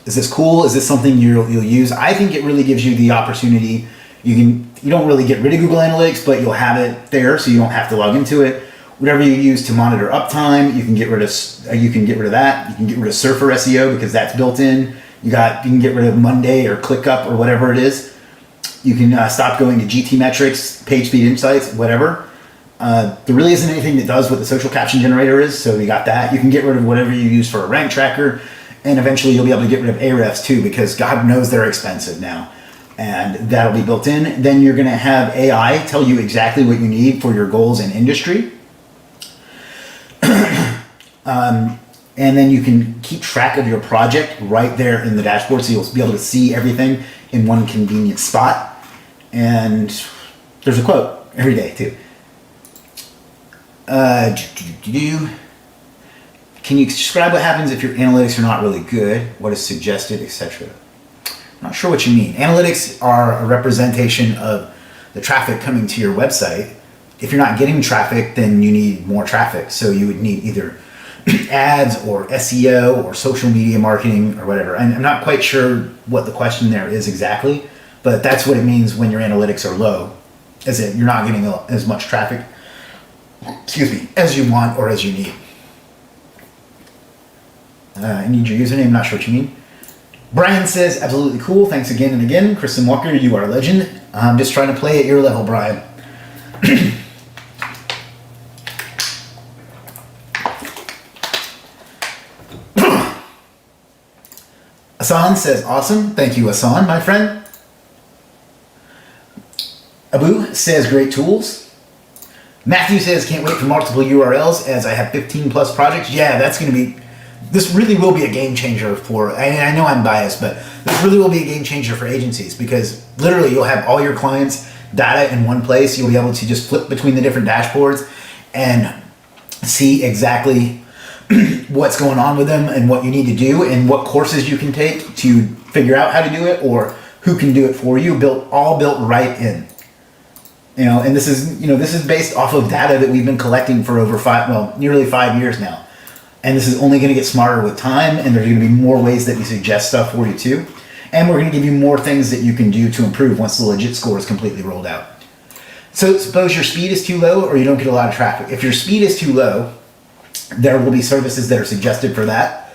is this cool? Is this something you'll use? I think it really gives you the opportunity. You don't really get rid of Google Analytics, but you'll have it there, so you don't have to log into it. Whatever you use to monitor uptime, you can get rid of that. You can get rid of Surfer SEO because that's built in. You can get rid of Monday or ClickUp or whatever it is. You can stop going to GT metrics, page speed insights, whatever. There really isn't anything that does what the social caption generator is, so you got that. You can get rid of whatever you use for a rank tracker, and eventually you'll be able to get rid of Ahrefs too, because God knows they're expensive now. And that'll be built in. Then you're going to have AI tell you exactly what you need for your goals in industry. And then you can keep track of your project right there in the dashboard, so you'll be able to see everything in one convenient spot. And there's a quote every day too. Can you describe what happens if your analytics are not really good? What is suggested, etc.? I'm not sure what you mean. Analytics are a representation of the traffic coming to your website. If you're not getting traffic, then you need more traffic. So you would need either ads or SEO or social media marketing or whatever. And I'm not quite sure what the question there is exactly, but that's what it means when your analytics are low, is that you're not getting as much traffic, as you want or as you need. I need your username, not sure what you mean. Brian says, absolutely cool. Thanks again and again. Kristen Walker, you are a legend. I'm just trying to play at your level, Brian. Asan says, awesome. Thank you, Asan, my friend. Abu says, great tools. Matthew says, can't wait for multiple URLs as I have 15 plus projects. Yeah, that's going to be, this really will be a game changer for, I know I'm biased, but this really will be a game changer for agencies, because literally you'll have all your clients' data in one place. You'll be able to just flip between the different dashboards and see exactly what's going on with them and what you need to do and what courses you can take to figure out how to do it, or who can do it for you, all built right in. And this is based off of data that we've been collecting for nearly 5 years now. And this is only going to get smarter with time, and there's going to be more ways that we suggest stuff for you too. And we're going to give you more things that you can do to improve once the Legiit score is completely rolled out. So suppose your speed is too low or you don't get a lot of traffic. If your speed is too low, there will be services that are suggested for that.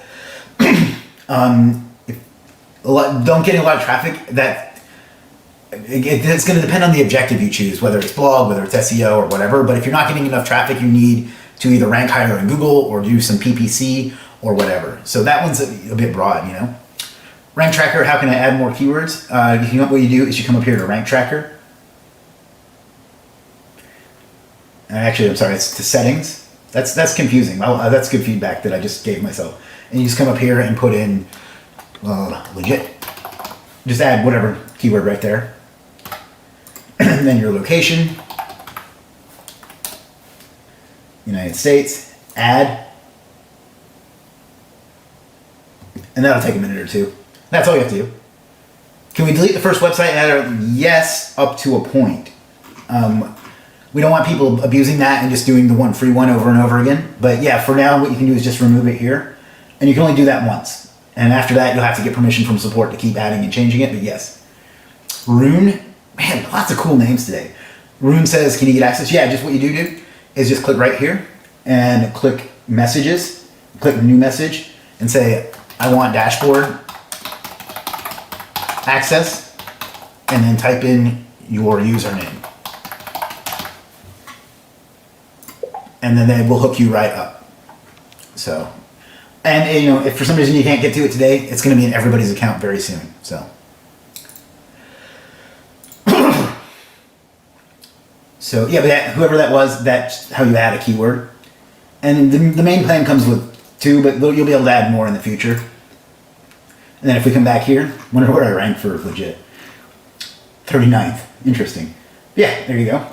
Don't getting a lot of traffic, it's going to depend on the objective you choose, whether it's blog, whether it's SEO or whatever. But if you're not getting enough traffic, you need to either rank higher in Google or do some PPC or whatever. So that one's a bit broad, Rank tracker, how can I add more keywords? What you do is you come up here to rank tracker. Actually, I'm sorry, it's to settings. That's confusing. That's good feedback that I just gave myself. And you just come up here and put in Legiit. Just add whatever keyword right there. And then your location. United States. Add. And that'll take a minute or two. That's all you have to do. Can we delete the first website editor? Yes, up to a point. We don't want people abusing that and just doing the one free one over and over again. But yeah, for now, what you can do is just remove it here. And you can only do that once. And after that, you'll have to get permission from support to keep adding and changing it. But yes. Rune, man, lots of cool names today. Rune says, can you get access? Yeah, just what you do is just click right here and click messages, click new message and say, I want dashboard access, and then type in your username. And then they will hook you right up. So, and if for some reason you can't get to it today, it's going to be in everybody's account very soon. So, yeah, but whoever that was, that's how you add a keyword. And the main plan comes with 2, but you'll be able to add more in the future. And then if we come back here, wonder where I rank for Legiit. 39th. Interesting. Yeah, there you go.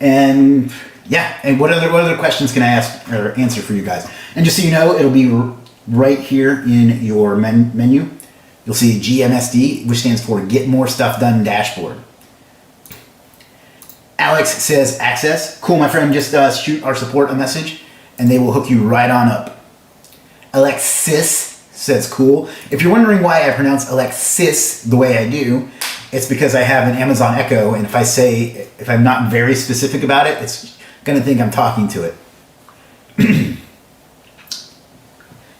And yeah, and what other questions can I ask or answer for you guys? And just so you know, it'll be right here in your menu. You'll see GMSD, which stands for Get More Stuff Done Dashboard. Alex says access. Cool, my friend, just shoot our support a message and they will hook you right on up. Alexis says cool. If you're wondering why I pronounce Alexis the way I do, it's because I have an Amazon Echo, and if I'm not very specific about it, it's gonna think I'm talking to it.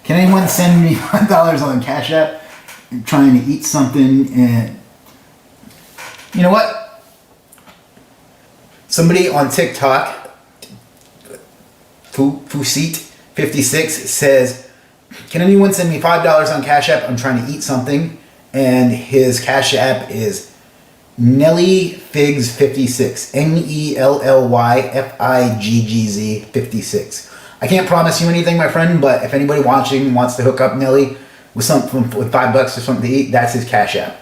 Can anyone send me $5 on Cash App? I'm trying to eat something, and you know what? Somebody on TikTok, Fuseat56 says, can anyone send me $5 on Cash App? I'm trying to eat something. And his Cash App is NellyFigs56. NellyFiggz 56. I can't promise you anything, my friend, but if anybody watching wants to hook up Nelly with something with $5 or something to eat, that's his Cash App.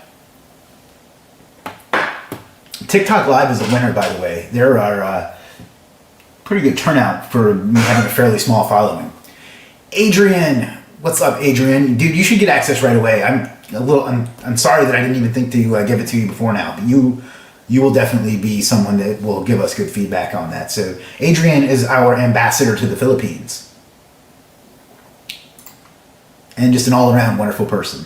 TikTok Live is a winner, by the way. There are pretty good turnout for me having a fairly small following. Adrian, what's up, Adrian? Dude, you should get access right away. I'm sorry that I didn't even think to give it to you before now, but you will definitely be someone that will give us good feedback on that. So Adrian is our ambassador to the Philippines. And just an all-around wonderful person.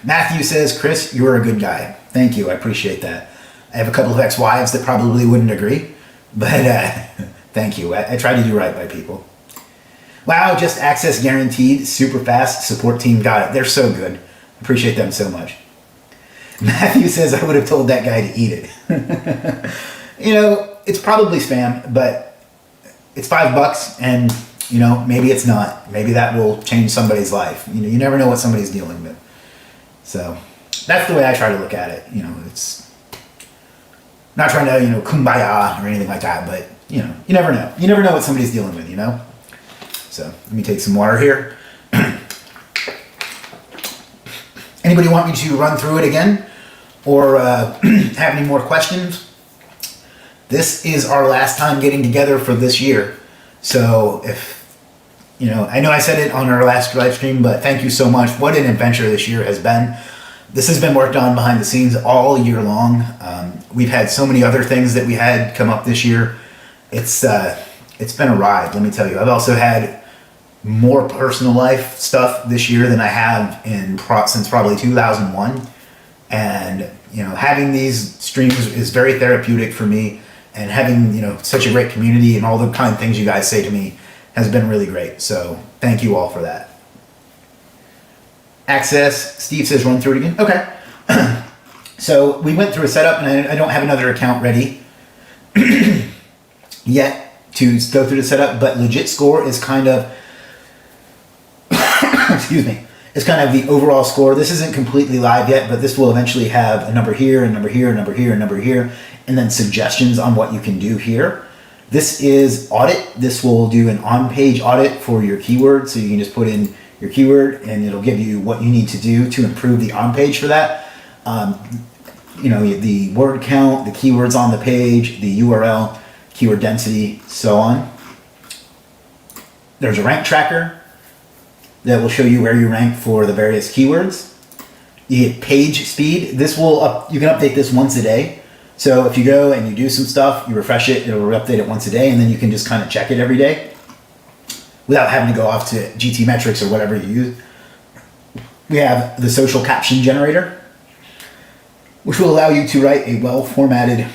Matthew says, Chris, you're a good guy. Thank you, I appreciate that. I have a couple of ex-wives that probably wouldn't agree, but thank you. I try to do right by people. Wow, just access guaranteed, super fast, support team got it. They're so good. Appreciate them so much. Matthew says, I would have told that guy to eat it. It's probably spam, but it's $5 and, maybe it's not. Maybe that will change somebody's life. You never know what somebody's dealing with. So that's the way I try to look at it. It's not trying to, kumbaya or anything like that, but, you never know. You never know what somebody's dealing with, So let me take some water here. Anybody want me to run through it again or have any more questions? This is our last time getting together for this year. So if, I know I said it on our last live stream, but thank you so much. What an adventure this year has been. This has been worked on behind the scenes all year long. We've had so many other things that we had come up this year. It's been a ride, let me tell you. I've also had more personal life stuff this year than I have since probably 2001. And, having these streams is very therapeutic for me, and having, such a great community and all the kind of things you guys say to me has been really great. So thank you all for that. Access, Steve says run through it again. Okay. So we went through a setup, and I don't have another account ready yet to go through the setup, but Legiit score is kind of, excuse me, is kind of the overall score. This isn't completely live yet, but this will eventually have a number here, a number here, a number here, a number here, and then suggestions on what you can do here. This is audit. This will do an on-page audit for your keyword, so you can just put in your keyword and it'll give you what you need to do to improve the on-page for that. The word count, the keywords on the page, the URL, keyword density, so on. There's a rank tracker that will show you where you rank for the various keywords. You get page speed. This will you can update this once a day. So if you go and you do some stuff, you refresh it, it'll update it once a day, and then you can just kind of check it every day without having to go off to GT metrics or whatever you use. We have the social caption generator, which will allow you to write a well-formatted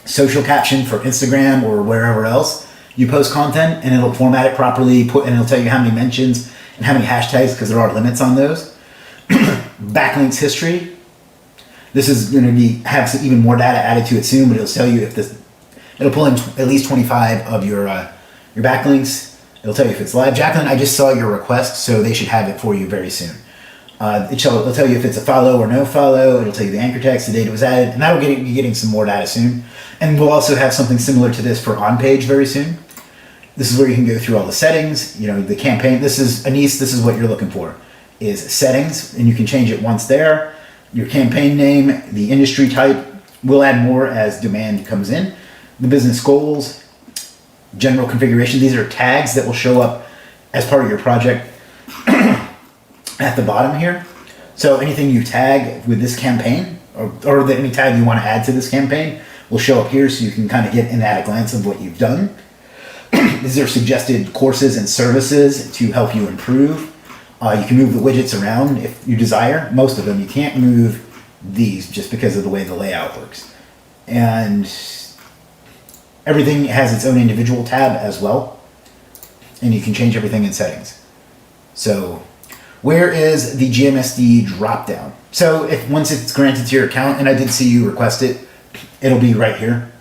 social caption for Instagram or wherever else you post content, and it'll format it properly, and it'll tell you how many mentions and how many hashtags, because there are limits on those. Backlinks history. This is going to have some even more data added to it soon, but it'll tell you if it'll pull in at least 25 of your backlinks. It'll tell you if it's live. Jacqueline, I just saw your request, so they should have it for you very soon. It'll tell you if it's a follow or no follow. It'll tell you the anchor text, the date it was added, and that'll be getting some more data soon. And we'll also have something similar to this for on-page very soon. This is where you can go through all the settings, the campaign. This is, Anise, this is what you're looking for, is settings, and you can change it once there. Your campaign name, the industry type. We'll add more as demand comes in. The business goals, general configuration. These are tags that will show up as part of your project at the bottom here. So anything you tag with this campaign, or any tag you want to add to this campaign, will show up here, so you can kind of get an at a glance of what you've done. These are suggested courses and services to help you improve. You can move the widgets around if you desire. Most of them, you can't move these just because of the way the layout works. And everything has its own individual tab as well. And you can change everything in settings. So where is the GMSD dropdown? So once it's granted to your account, and I did see you request it, it'll be right here.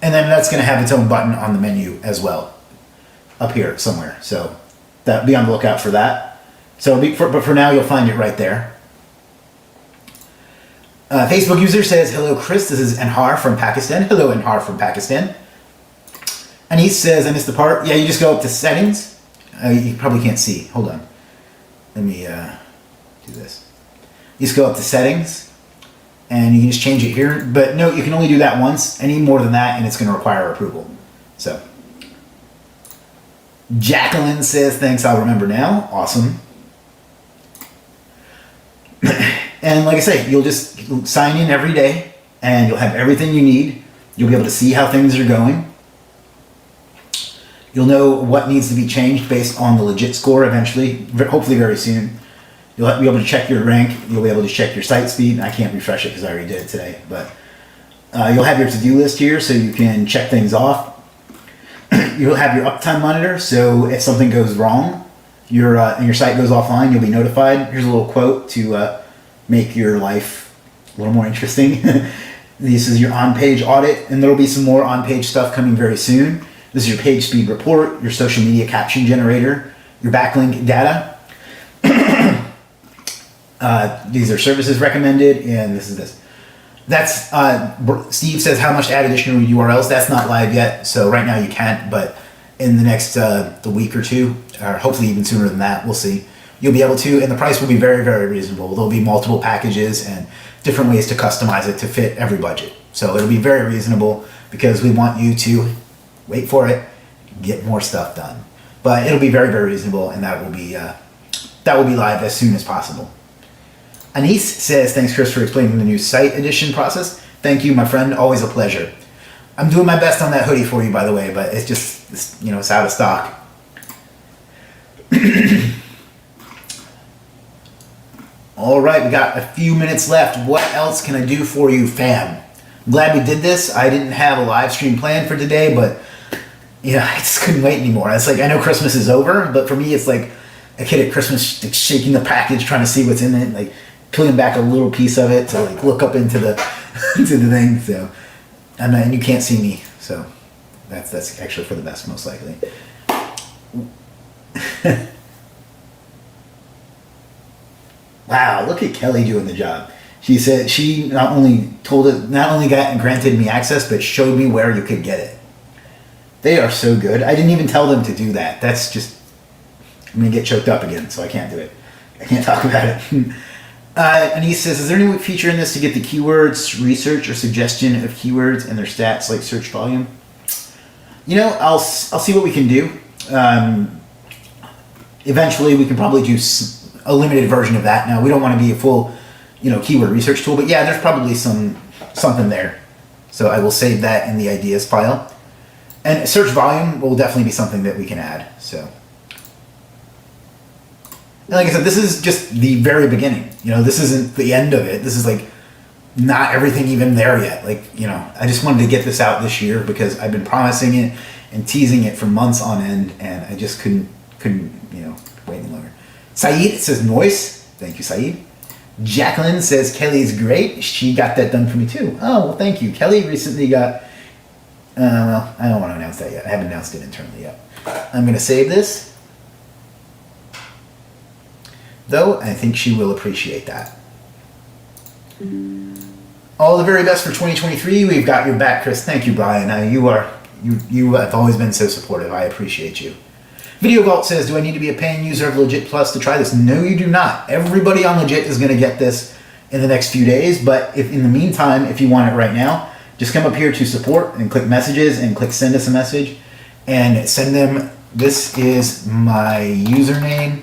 And then that's going to have its own button on the menu as well, up here somewhere. So be on the lookout for that. But for now, you'll find it right there. Facebook user says, hello, Chris. This is Anhar from Pakistan. Hello, Anhar from Pakistan. Anise says, I missed the part. Yeah, you just go up to settings. You probably can't see. Hold on. Let me do this. You just go up to settings, and you can just change it here. But no, you can only do that once. Any more than that, and it's going to require approval. So, Jacqueline says, thanks, I'll remember now. Awesome. And like I say, you'll just sign in every day, and you'll have everything you need. You'll be able to see how things are going. You'll know what needs to be changed based on the Legiit score eventually, hopefully very soon. You'll be able to check your rank. You'll be able to check your site speed. I can't refresh it because I already did it today. But you'll have your to-do list here so you can check things off. You'll have your uptime monitor. So if something goes wrong, and your site goes offline, you'll be notified. Here's a little quote to make your life a little more interesting. This is your on-page audit, and there will be some more on-page stuff coming very soon. This is your page speed report, your social media caption generator, your backlink data. These are services recommended, and this is this. That's Steve says how much to add additional URLs. That's not live yet, so right now you can't, but in the next the week or two, or hopefully even sooner than that, we'll see. You'll be able to, and the price will be very, very reasonable. There'll be multiple packages and different ways to customize it to fit every budget. So it'll be very reasonable because we want you to, wait for it, get more stuff done. But it'll be very, very reasonable, and that will be live as soon as possible. Anise says, thanks Chris for explaining the new site edition process. Thank you, my friend, always a pleasure. I'm doing my best on that hoodie for you, by the way, but it's just, it's out of stock. All right, we got a few minutes left. What else can I do for you, fam? I'm glad we did this. I didn't have a live stream planned for today, but I just couldn't wait anymore. It's like, I know Christmas is over, but for me, it's like a kid at Christmas like, shaking the package, trying to see what's in it, like peeling back a little piece of it to like look up into the into the thing. So, and you can't see me, so that's actually for the best, most likely. Wow, look at Kelly doing the job. She said she not only granted me access, but showed me where you could get it. They are so good. I didn't even tell them to do that. That's just, I'm gonna get choked up again, so I can't do it. I can't talk about it. Anise says, is there any feature in this to get the keywords research or suggestion of keywords and their stats like search volume? I'll see what we can do. Eventually, we can probably do a limited version of that. Now, we don't want to be a full, keyword research tool, but yeah, there's probably something there. So I will save that in the ideas file. And search volume will definitely be something that we can add. So, and like I said, this is just the very beginning. This isn't the end of it. This is like not everything even there yet. Like, I just wanted to get this out this year because I've been promising it and teasing it for months on end, and I just couldn't, wait any longer. Saeed says noise. Thank you, Saeed. Jacqueline says Kelly's great. She got that done for me too. Oh, well, thank you. Kelly recently got, well, I don't want to announce that yet. I haven't announced it internally yet. I'm going to save this. Though, I think she will appreciate that. All the very best for 2023. We've got your back, Chris. Thank you, Brian. You have always been so supportive. I appreciate you. Video Vault says, do I need to be a paying user of Legiit Plus to try this? No, you do not. Everybody on Legiit is going to get this in the next few days, but if in the meantime, if you want it right now, just come up here to support and click messages and click send us a message and send them, this is my username.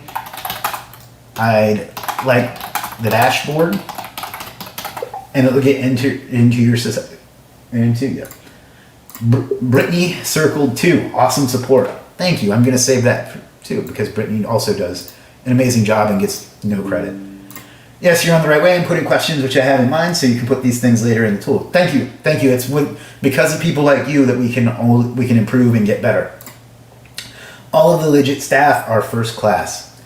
I'd like the dashboard, and it'll get into your system. Brittany circled 2. Awesome support. Thank you. I'm going to save that too because Brittany also does an amazing job and gets no credit. Yes, you're on the right way. I'm putting questions which I have in mind so you can put these things later in the tool. Thank you. Thank you. It's because of people like you that we can improve and get better. All of the Legiit staff are first class.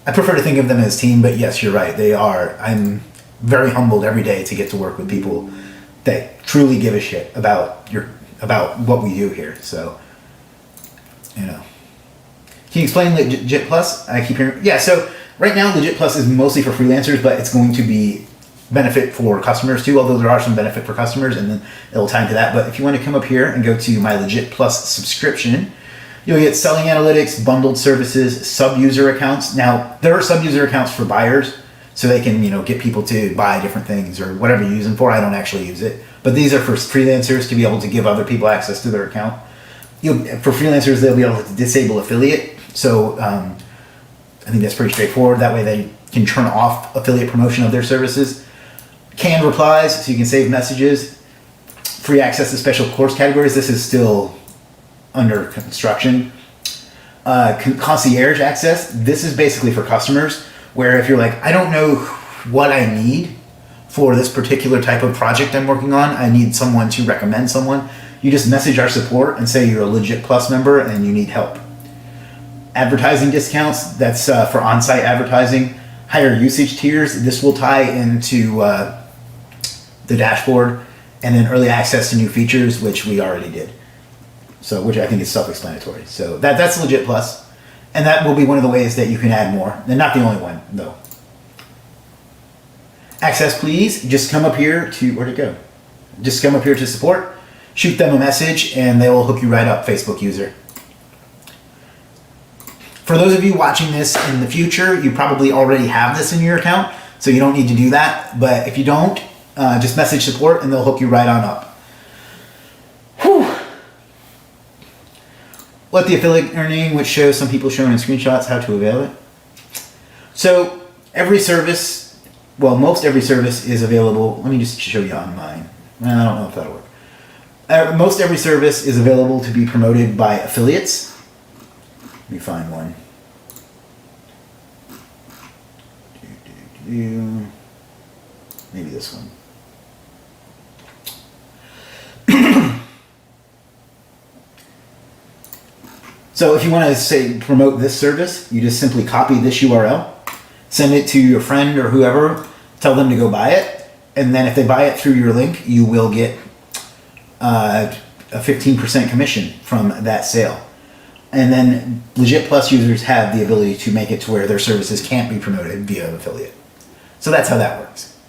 I prefer to think of them as team, but yes, you're right. They are. I'm very humbled every day to get to work with people that truly give a shit about what we do here. So, Can you explain Legiit Plus? I keep hearing. Yeah, so right now Legiit Plus is mostly for freelancers, but it's going to be benefit for customers too, although there are some benefit for customers, and then it'll tie into that. But if you want to come up here and go to my Legiit Plus subscription, you'll get selling analytics, bundled services, sub-user accounts. Now, there are sub-user accounts for buyers, so they can, get people to buy different things or whatever you use them for. I don't actually use it. But these are for freelancers to be able to give other people access to their account. For freelancers, they'll be able to disable affiliate. So I think that's pretty straightforward. That way they can turn off affiliate promotion of their services. Canned replies, so you can save messages. Free access to special course categories. This is still under construction. Concierge access. This is basically for customers, where if you're like, I don't know what I need for this particular type of project I'm working on, I need someone to recommend someone. You just message our support and say you're a Legiit Plus member and you need help. Advertising discounts, that's for on-site advertising. Higher usage tiers, this will tie into the dashboard. And then early access to new features, which we already did. So, which I think is self-explanatory. So that's Legiit Plus. And that will be one of the ways that you can add more. And not the only one, though. Access, please. Just come up here to, where'd it go? Just come up here to support, shoot them a message, and they will hook you right up, Facebook user. For those of you watching this in the future, you probably already have this in your account, so you don't need to do that. But if you don't, just message support and they'll hook you right on up. Whew. Let the affiliate earning, which shows some people showing in screenshots how to avail it. So every service, well, most every service is available. Let me just show you on mine. I don't know if that'll work. Most every service is available to be promoted by affiliates. Let me find one. Maybe this one. So if you want to say promote this service, you just simply copy this URL, send it to your friend or whoever, tell them to go buy it, and then if they buy it through your link, you will get a 15% commission from that sale. And then Legiit Plus users have the ability to make it to where their services can't be promoted via an affiliate. So that's how that works.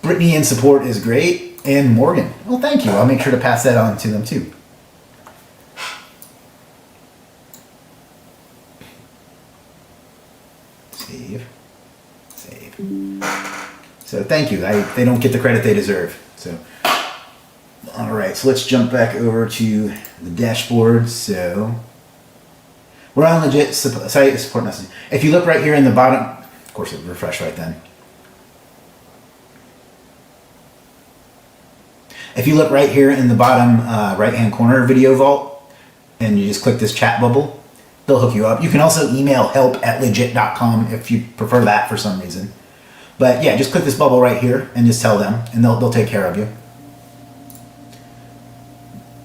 Brittany in support is great, and Morgan. Well, thank you. I'll make sure to pass that on to them too. Save. So thank you. They don't get the credit they deserve. So, all right. So let's jump back over to the dashboard. So we're on Legiit site support message. If you look right here in the bottom, of course it refreshed right then. If you look right here in the bottom right-hand corner video vault, and you just click this chat bubble, they'll hook you up. You can also email help@legiit.com if you prefer that for some reason. But yeah, just click this bubble right here and just tell them, and they'll take care of you.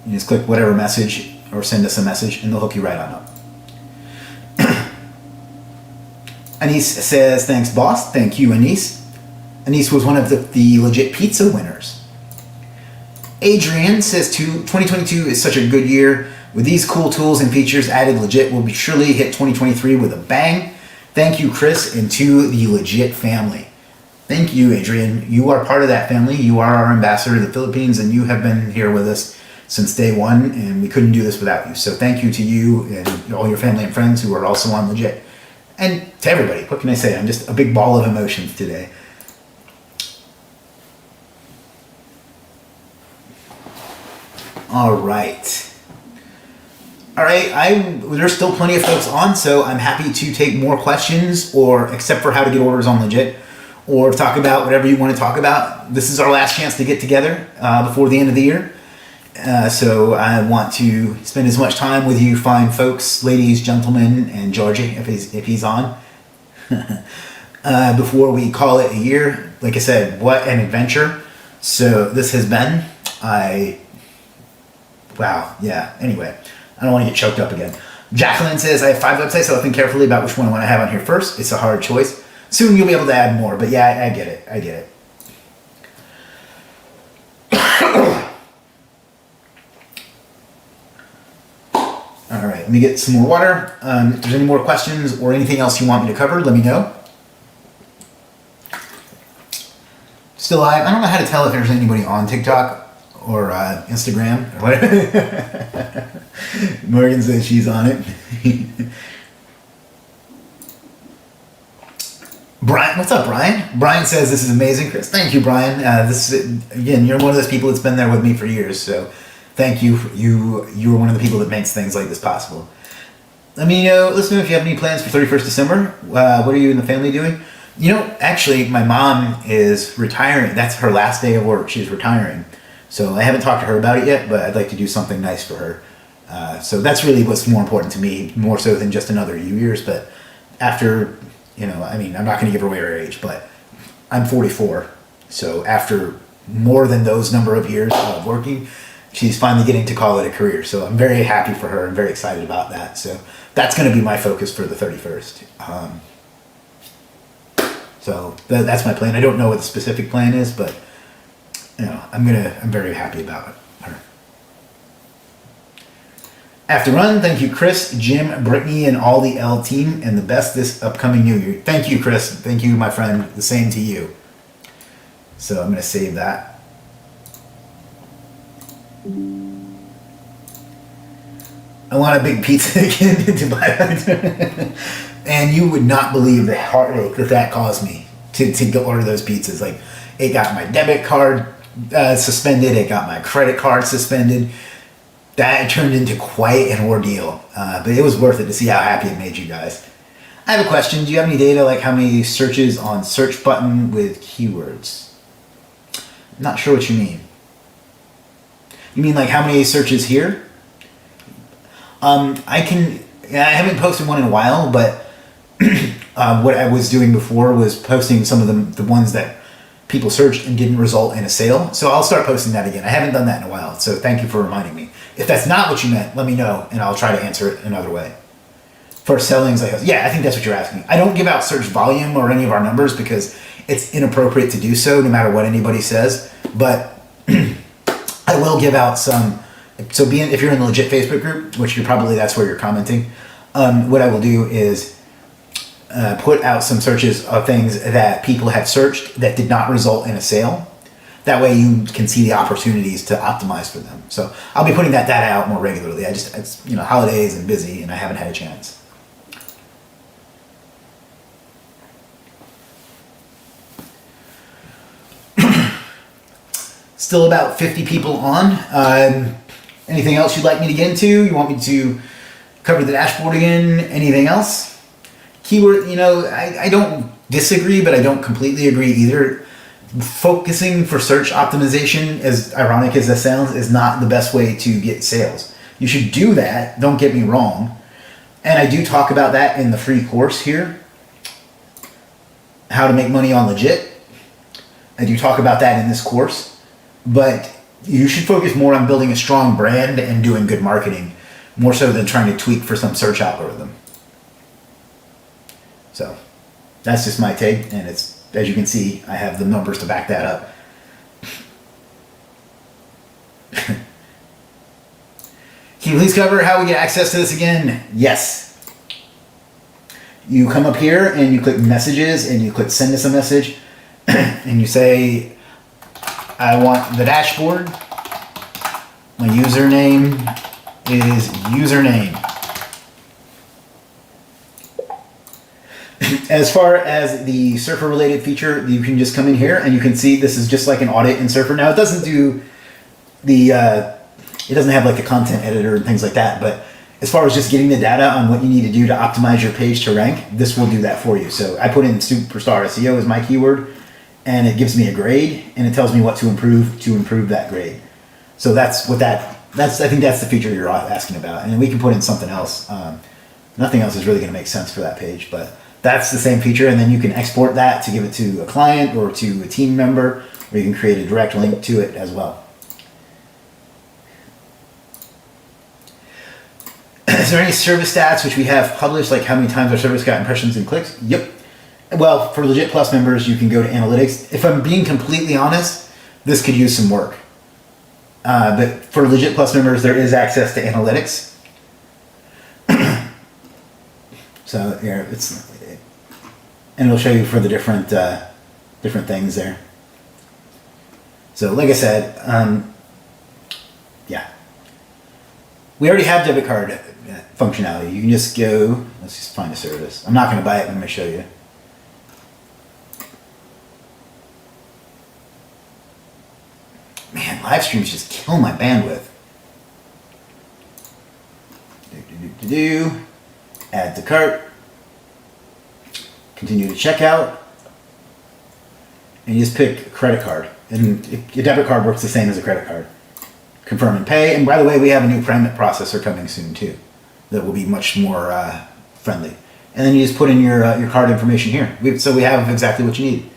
You just click whatever message or send us a message, and they'll hook you right on up. Anise says, thanks, boss. Thank you, Anise. Anise was one of the Legiit Pizza winners. Adrian says, 2022 is such a good year. With these cool tools and features added, Legiit will be surely hit 2023 with a bang. Thank you, Chris, and to the Legiit family. Thank you, Adrian. You are part of that family. You are our ambassador to the Philippines, and you have been here with us since day one, and we couldn't do this without you. So thank you to you and all your family and friends who are also on Legiit. And to everybody, what can I say? I'm just a big ball of emotions today. All right. There's still plenty of folks on, so I'm happy to take more questions, or except for how to get orders on Legiit, or talk about whatever you want to talk about. This is our last chance to get together before the end of the year. So I want to spend as much time with you fine folks, ladies, gentlemen, and Georgie, if he's on, before we call it a year. Like I said, what an adventure. So this has been, wow, yeah, anyway. I don't want to get choked up again. Jacqueline says, I have 5 websites, so I'll think carefully about which one I want to have on here first. It's a hard choice. Soon you'll be able to add more, but yeah, I get it. All right, let me get some more water. If there's any more questions or anything else you want me to cover, let me know. still live. I don't know how to tell if there's anybody on TikTok or Instagram or whatever. Morgan says she's on it. Brian, what's up, Brian? Brian says this is amazing, Chris. Thank you, Brian. This is, again, you're one of those people that's been there with me for years, so thank you. You are one of the people that makes things like this possible. Let me know if you have any plans for 31st December. What are you and the family doing? Actually, my mom is retiring. That's her last day of work. She's retiring. So I haven't talked to her about it yet, but I'd like to do something nice for her. So that's really what's more important to me, more so than just another New Year's. But after, I'm not going to give away her age, but I'm 44. So after more than those number of years of working, she's finally getting to call it a career. So I'm very happy for her. I'm very excited about that. So that's going to be my focus for the 31st. So that's my plan. I don't know what the specific plan is, but I'm very happy about her. After Run, thank you, Chris, Jim, Brittany, and all the L team, and the best this upcoming New Year. Thank you, Chris. Thank you, my friend. The same to you. So I'm going to save that. I want a big pizza again to buy. And you would not believe the heartache that caused me to go order those pizzas. Like, it got my debit card suspended. It got my credit card suspended. That turned into quite an ordeal. But it was worth it to see how happy it made you guys. I have a question. Do you have any data like how many searches on search button with keywords? I'm not sure what you mean. You mean like how many searches here? I haven't posted one in a while, but what I was doing before was posting some of the ones that people searched and didn't result in a sale. So I'll start posting that again. I haven't done that in a while, so thank you for reminding me. If that's not what you meant, let me know, and I'll try to answer it another way. For sellings, I think that's what you're asking. I don't give out search volume or any of our numbers because it's inappropriate to do so, no matter what anybody says. But I will give out some. So if you're in the Legiit Facebook group, which that's where you're commenting, what I will do is put out some searches of things that people have searched that did not result in a sale. That way you can see the opportunities to optimize for them. So I'll be putting that data out more regularly. It's holidays and busy, and I haven't had a chance. Still about 50 people on. Anything else you'd like me to get into? You want me to cover the dashboard again? Anything else? Keyword, I don't disagree, but I don't completely agree either. Focusing for search optimization, as ironic as that sounds, is not the best way to get sales. You should do that, don't get me wrong. And I do talk about that in the free course here. How to make money on Legiit. I do talk about that in this course. But you should focus more on building a strong brand and doing good marketing, more so than trying to tweak for some search algorithm. So that's just my take, and it's, as you can see, I have the numbers to back that up. Can you please cover how we get access to this again? Yes. You come up here and you click messages and you click send us a message and you say, I want the dashboard. My username is username. As far as the Surfer related feature, you can just come in here and you can see this is just like an audit in Surfer. Now it doesn't do the, it doesn't have like a content editor and things like that, but as far as just getting the data on what you need to do to optimize your page to rank, this will do that for you. So I put in superstar SEO as my keyword, and it gives me a grade, and it tells me what to improve that grade. So I think that's the feature you're asking about. And we can put in something else. Nothing else is really going to make sense for that page, but that's the same feature. And then you can export that to give it to a client or to a team member, or you can create a direct link to it as well. Is there any service stats which we have published, like how many times our service got impressions and clicks? Yep. Well, for Legiit Plus members, you can go to analytics. If I'm being completely honest, this could use some work. But for Legiit Plus members, there is access to analytics. So yeah, and it'll show you for the different things there. So like I said, yeah. We already have debit card functionality. You can just go, let's just find a service. I'm not going to buy it, but I'm going to show you. Man, live streams just kill my bandwidth. Add to cart. Continue to checkout. And you just pick credit card. And your debit card works the same as a credit card. Confirm and pay. And by the way, we have a new payment processor coming soon too. That will be much more friendly. And then you just put in your card information here. So we have exactly what you need.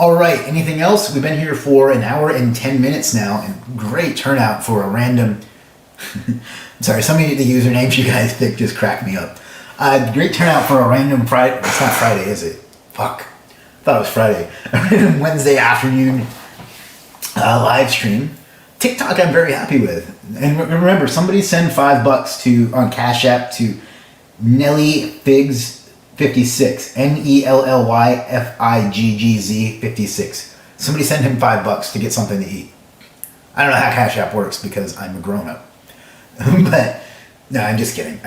All right, anything else? We've been here for an hour and 10 minutes now, and great turnout for a random... I'm sorry, some of the usernames you guys picked just cracked me up. Great turnout for a random Friday... It's not Friday, is it? Fuck. I thought it was Friday. A random Wednesday afternoon live stream. TikTok I'm very happy with. And remember, somebody send $5 on Cash App to Nelly Figs 56, NELLYFIGGZ 56. Somebody send him $5 to get something to eat. I don't know how Cash App works because I'm a grown up. But no, I'm just kidding.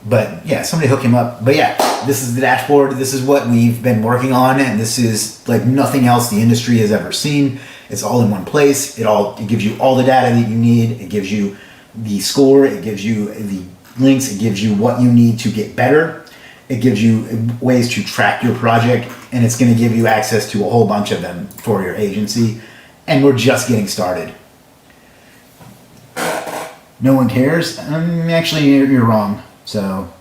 But yeah, somebody hook him up. But yeah, this is the dashboard. This is what we've been working on, and this is like nothing else the industry has ever seen. It's all in one place. It gives you all the data that you need. It gives you the score. It gives you the links. It gives you what you need to get better. It gives you ways to track your project, and it's going to give you access to a whole bunch of them for your agency. And we're just getting started. No one cares? Actually, you're wrong. So,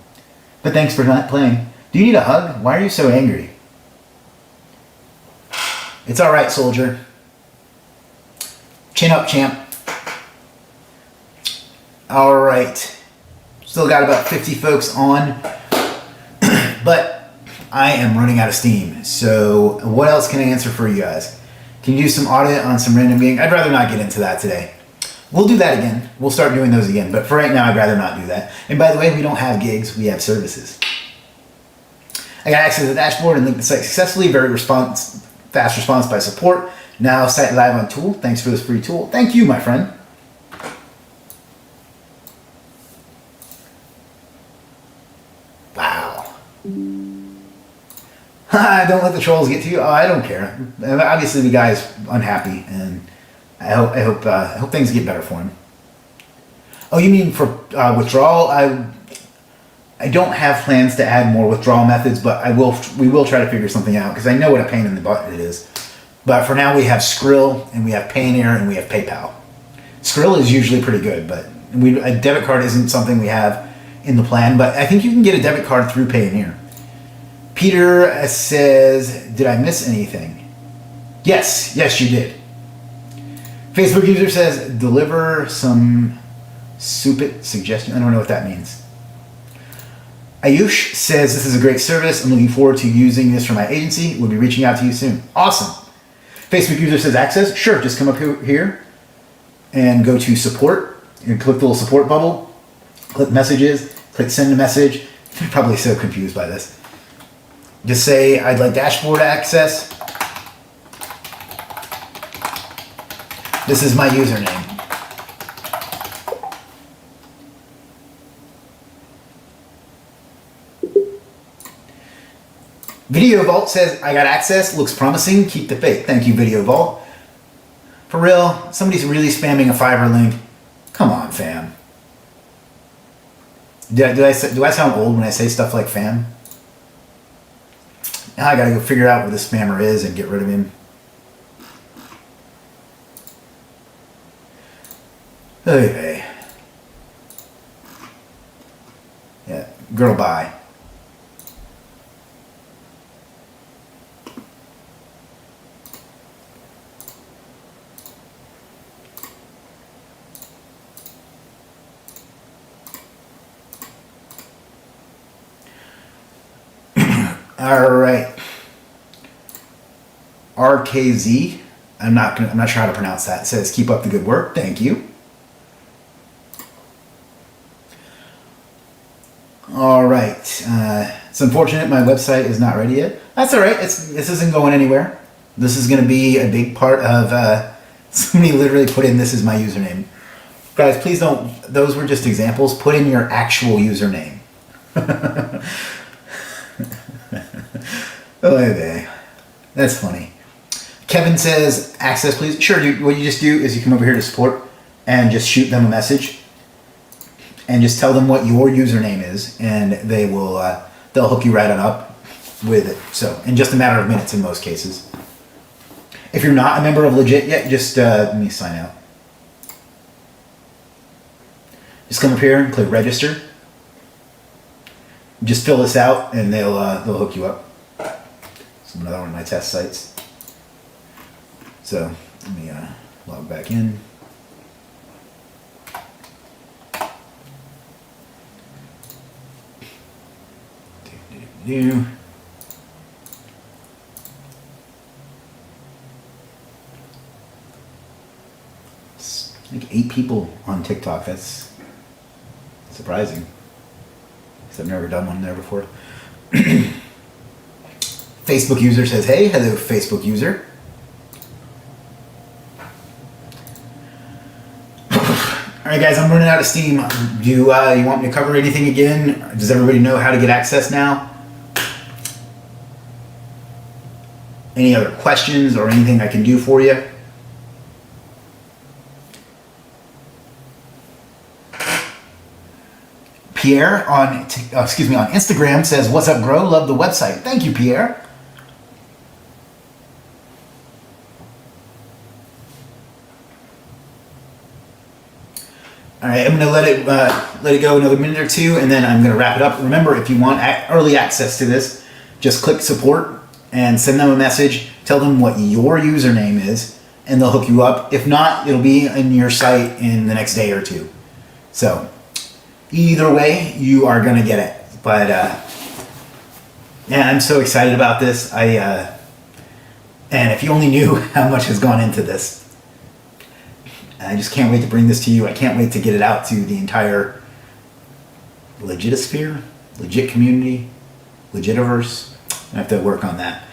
but thanks for not playing. Do you need a hug? Why are you so angry? It's all right, soldier. Chin up, champ. All right. Still got about 50 folks on. But I am running out of steam. So what else can I answer for you guys? Can you do some audit on some random gig? I'd rather not get into that today. We'll do that again. We'll start doing those again. But for right now, I'd rather not do that. And by the way, we don't have gigs. We have services. I got access to the dashboard and linked the site successfully. Fast response by support. Now site live on tool. Thanks for this free tool. Thank you, my friend. Wow. Don't let the trolls get to you. Oh, I don't care. Obviously, the guy's unhappy, and I hope things get better for him. Oh, you mean for withdrawal? I don't have plans to add more withdrawal methods, but we will try to figure something out because I know what a pain in the butt it is. But for now, we have Skrill, and we have Payoneer, and we have PayPal. Skrill is usually pretty good, but a debit card isn't something we have in the plan. But I think you can get a debit card through Payoneer. Peter says, did I miss anything? Yes, you did. Facebook user says, deliver some stupid suggestion. I don't know what that means. Ayush says, this is a great service. I'm looking forward to using this for my agency. We'll be reaching out to you soon. Awesome. Facebook user says access. Sure, just come up here and go to support. You click the little support bubble. Click messages. Click send a message. You're probably so confused by this. Just say, I'd like dashboard access. This is my username. Video Vault says, I got access, looks promising, keep the faith. Thank you, Video Vault. For real, somebody's really spamming a Fiverr link. Come on, fam. Do I sound old when I say stuff like fam? Now I gotta go figure out where the spammer is and get rid of him. Okay. Yeah, girl, bye. All right. RKZ. I'm not sure how to pronounce that. It says, keep up the good work. Thank you. All right. It's unfortunate my website is not ready yet. That's all right. This isn't going anywhere. This is going to be a big part of. Somebody literally put in, this is my username. Guys, please don't. Those were just examples. Put in your actual username. Oh, okay. That's funny. Kevin says, access please. Sure, dude. What you just do is you come over here to support and just shoot them a message and just tell them what your username is, and they will they'll hook you right on up with it. So in just a matter of minutes in most cases. If you're not a member of Legiit yet, just let me sign out. Just come up here and click register. Just fill this out, and they'll hook you up. It's another one of my test sites. So let me log back in. It's like 8 people on TikTok. That's surprising. Because I've never done one there before. Facebook user says, hey, hello Facebook user. Alright guys, I'm running out of steam. Do you want me to cover anything again? Does everybody know how to get access now? Any other questions or anything I can do for you? Pierre on Instagram says, what's up, bro? Love the website. Thank you, Pierre. All right, I'm going to let it go another minute or two, and then I'm going to wrap it up. Remember, if you want early access to this, just click support and send them a message. Tell them what your username is, and they'll hook you up. If not, it'll be in your site in the next day or two. So either way, you are going to get it. But yeah, I'm so excited about this. And if you only knew how much has gone into this. I just can't wait to bring this to you. I can't wait to get it out to the entire Legitosphere, Legiit community, Legitiverse. I have to work on that.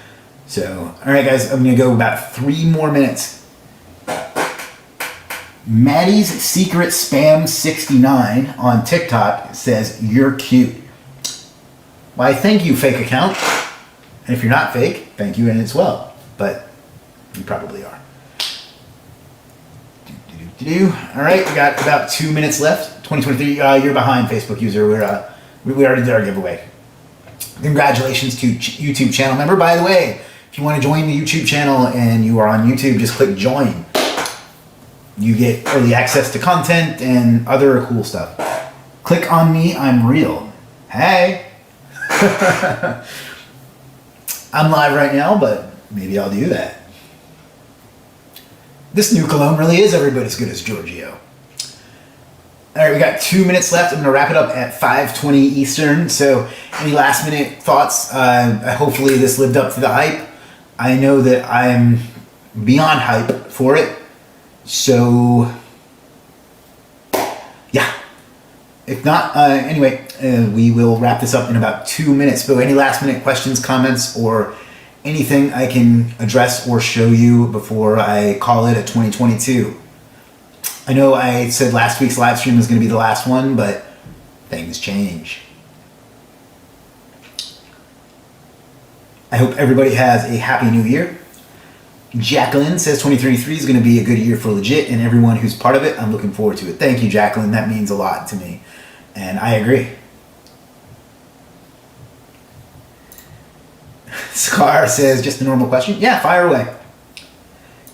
So, all right, guys, I'm going to go about 3 more minutes. Maddie's Secret Spam 69 on TikTok says, you're cute. Why, thank you, fake account. And if you're not fake, thank you as well. But you probably are. All right, we got about 2 minutes left. 2023, you're behind, Facebook user. We already did our giveaway. Congratulations to YouTube channel member. By the way, if you want to join the YouTube channel and you are on YouTube, just click join. You get early access to content and other cool stuff. Click on me, I'm real. Hey. I'm live right now, but maybe I'll do that. This new cologne really is every bit as good as Giorgio. All right, we got 2 minutes left. I'm going to wrap it up at 5:20 Eastern. So any last minute thoughts? Hopefully this lived up to the hype. I know that I'm beyond hype for it. So yeah. If not, anyway, we will wrap this up in about 2 minutes. But any last minute questions, comments, or anything I can address or show you before I call it a 2022? I know I said last week's live stream was going to be the last one, but things change. I hope everybody has a happy new year. Jacqueline says 2023 is going to be a good year for Legiit and everyone who's part of it. I'm looking forward to it. Thank you, Jacqueline. That means a lot to me. And I agree. Scar says, just a normal question. Yeah, fire away.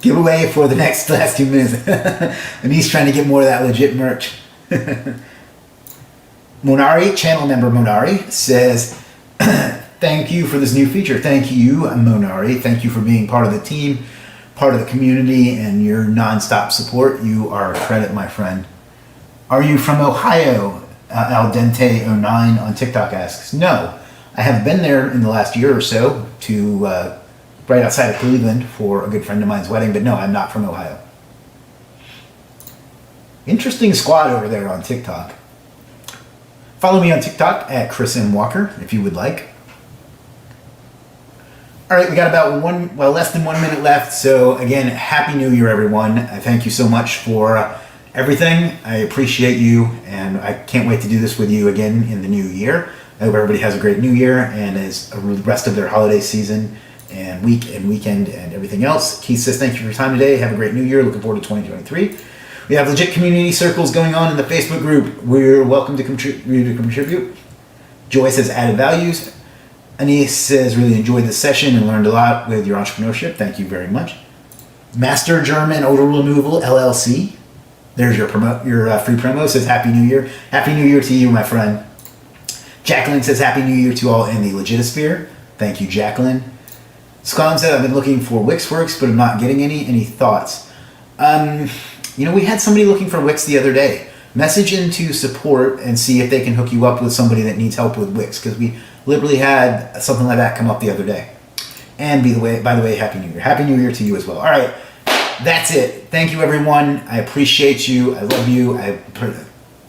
Giveaway for the last 2 minutes. And he's trying to get more of that Legiit merch. Monari, channel member Monari, says, thank you for this new feature. Thank you, Monari. Thank you for being part of the team, part of the community, and your nonstop support. You are a credit, my friend. Are you from Ohio? Al Dente 09 on TikTok asks. No, I have been there in the last year or so to right outside of Cleveland for a good friend of mine's wedding, but no, I'm not from Ohio. Interesting squad over there on TikTok. Follow me on TikTok at Chris M. Walker if you would like. All right, we got about less than 1 minute left. So again, Happy New Year, everyone. I thank you so much for everything. I appreciate you, and I can't wait to do this with you again in the new year. I hope everybody has a great new year and is the rest of their holiday season and week and weekend and everything else. Keith says, thank you for your time today. Have a great new year. Looking forward to 2023. We have legit community circles going on in the Facebook group. We're welcome to contribute. Joy says, added values. Anise says, really enjoyed this session and learned a lot with your entrepreneurship. Thank you very much. Master German Odor Removal LLC. There's your free promo. Says, Happy New Year. Happy New Year to you, my friend. Jacqueline says, Happy New Year to all in the Legitosphere. Thank you, Jacqueline. Scott said, I've been looking for Wix works, but I'm not getting any. Any thoughts? We had somebody looking for Wix the other day. Message into support and see if they can hook you up with somebody that needs help with Wix, because we literally had something like that come up the other day. And by the way, Happy New Year. Happy New Year to you as well. All right, that's it. Thank you, everyone. I appreciate you. I love you. I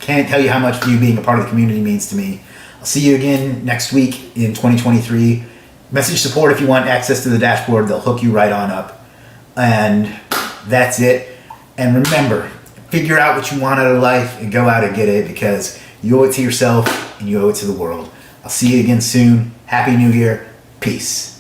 can't tell you how much you being a part of the community means to me. I'll see you again next week in 2023. Message support if you want access to the dashboard. They'll hook you right on up. And that's it. And remember, figure out what you want out of life and go out and get it, because you owe it to yourself and you owe it to the world. I'll see you again soon. Happy New Year. Peace.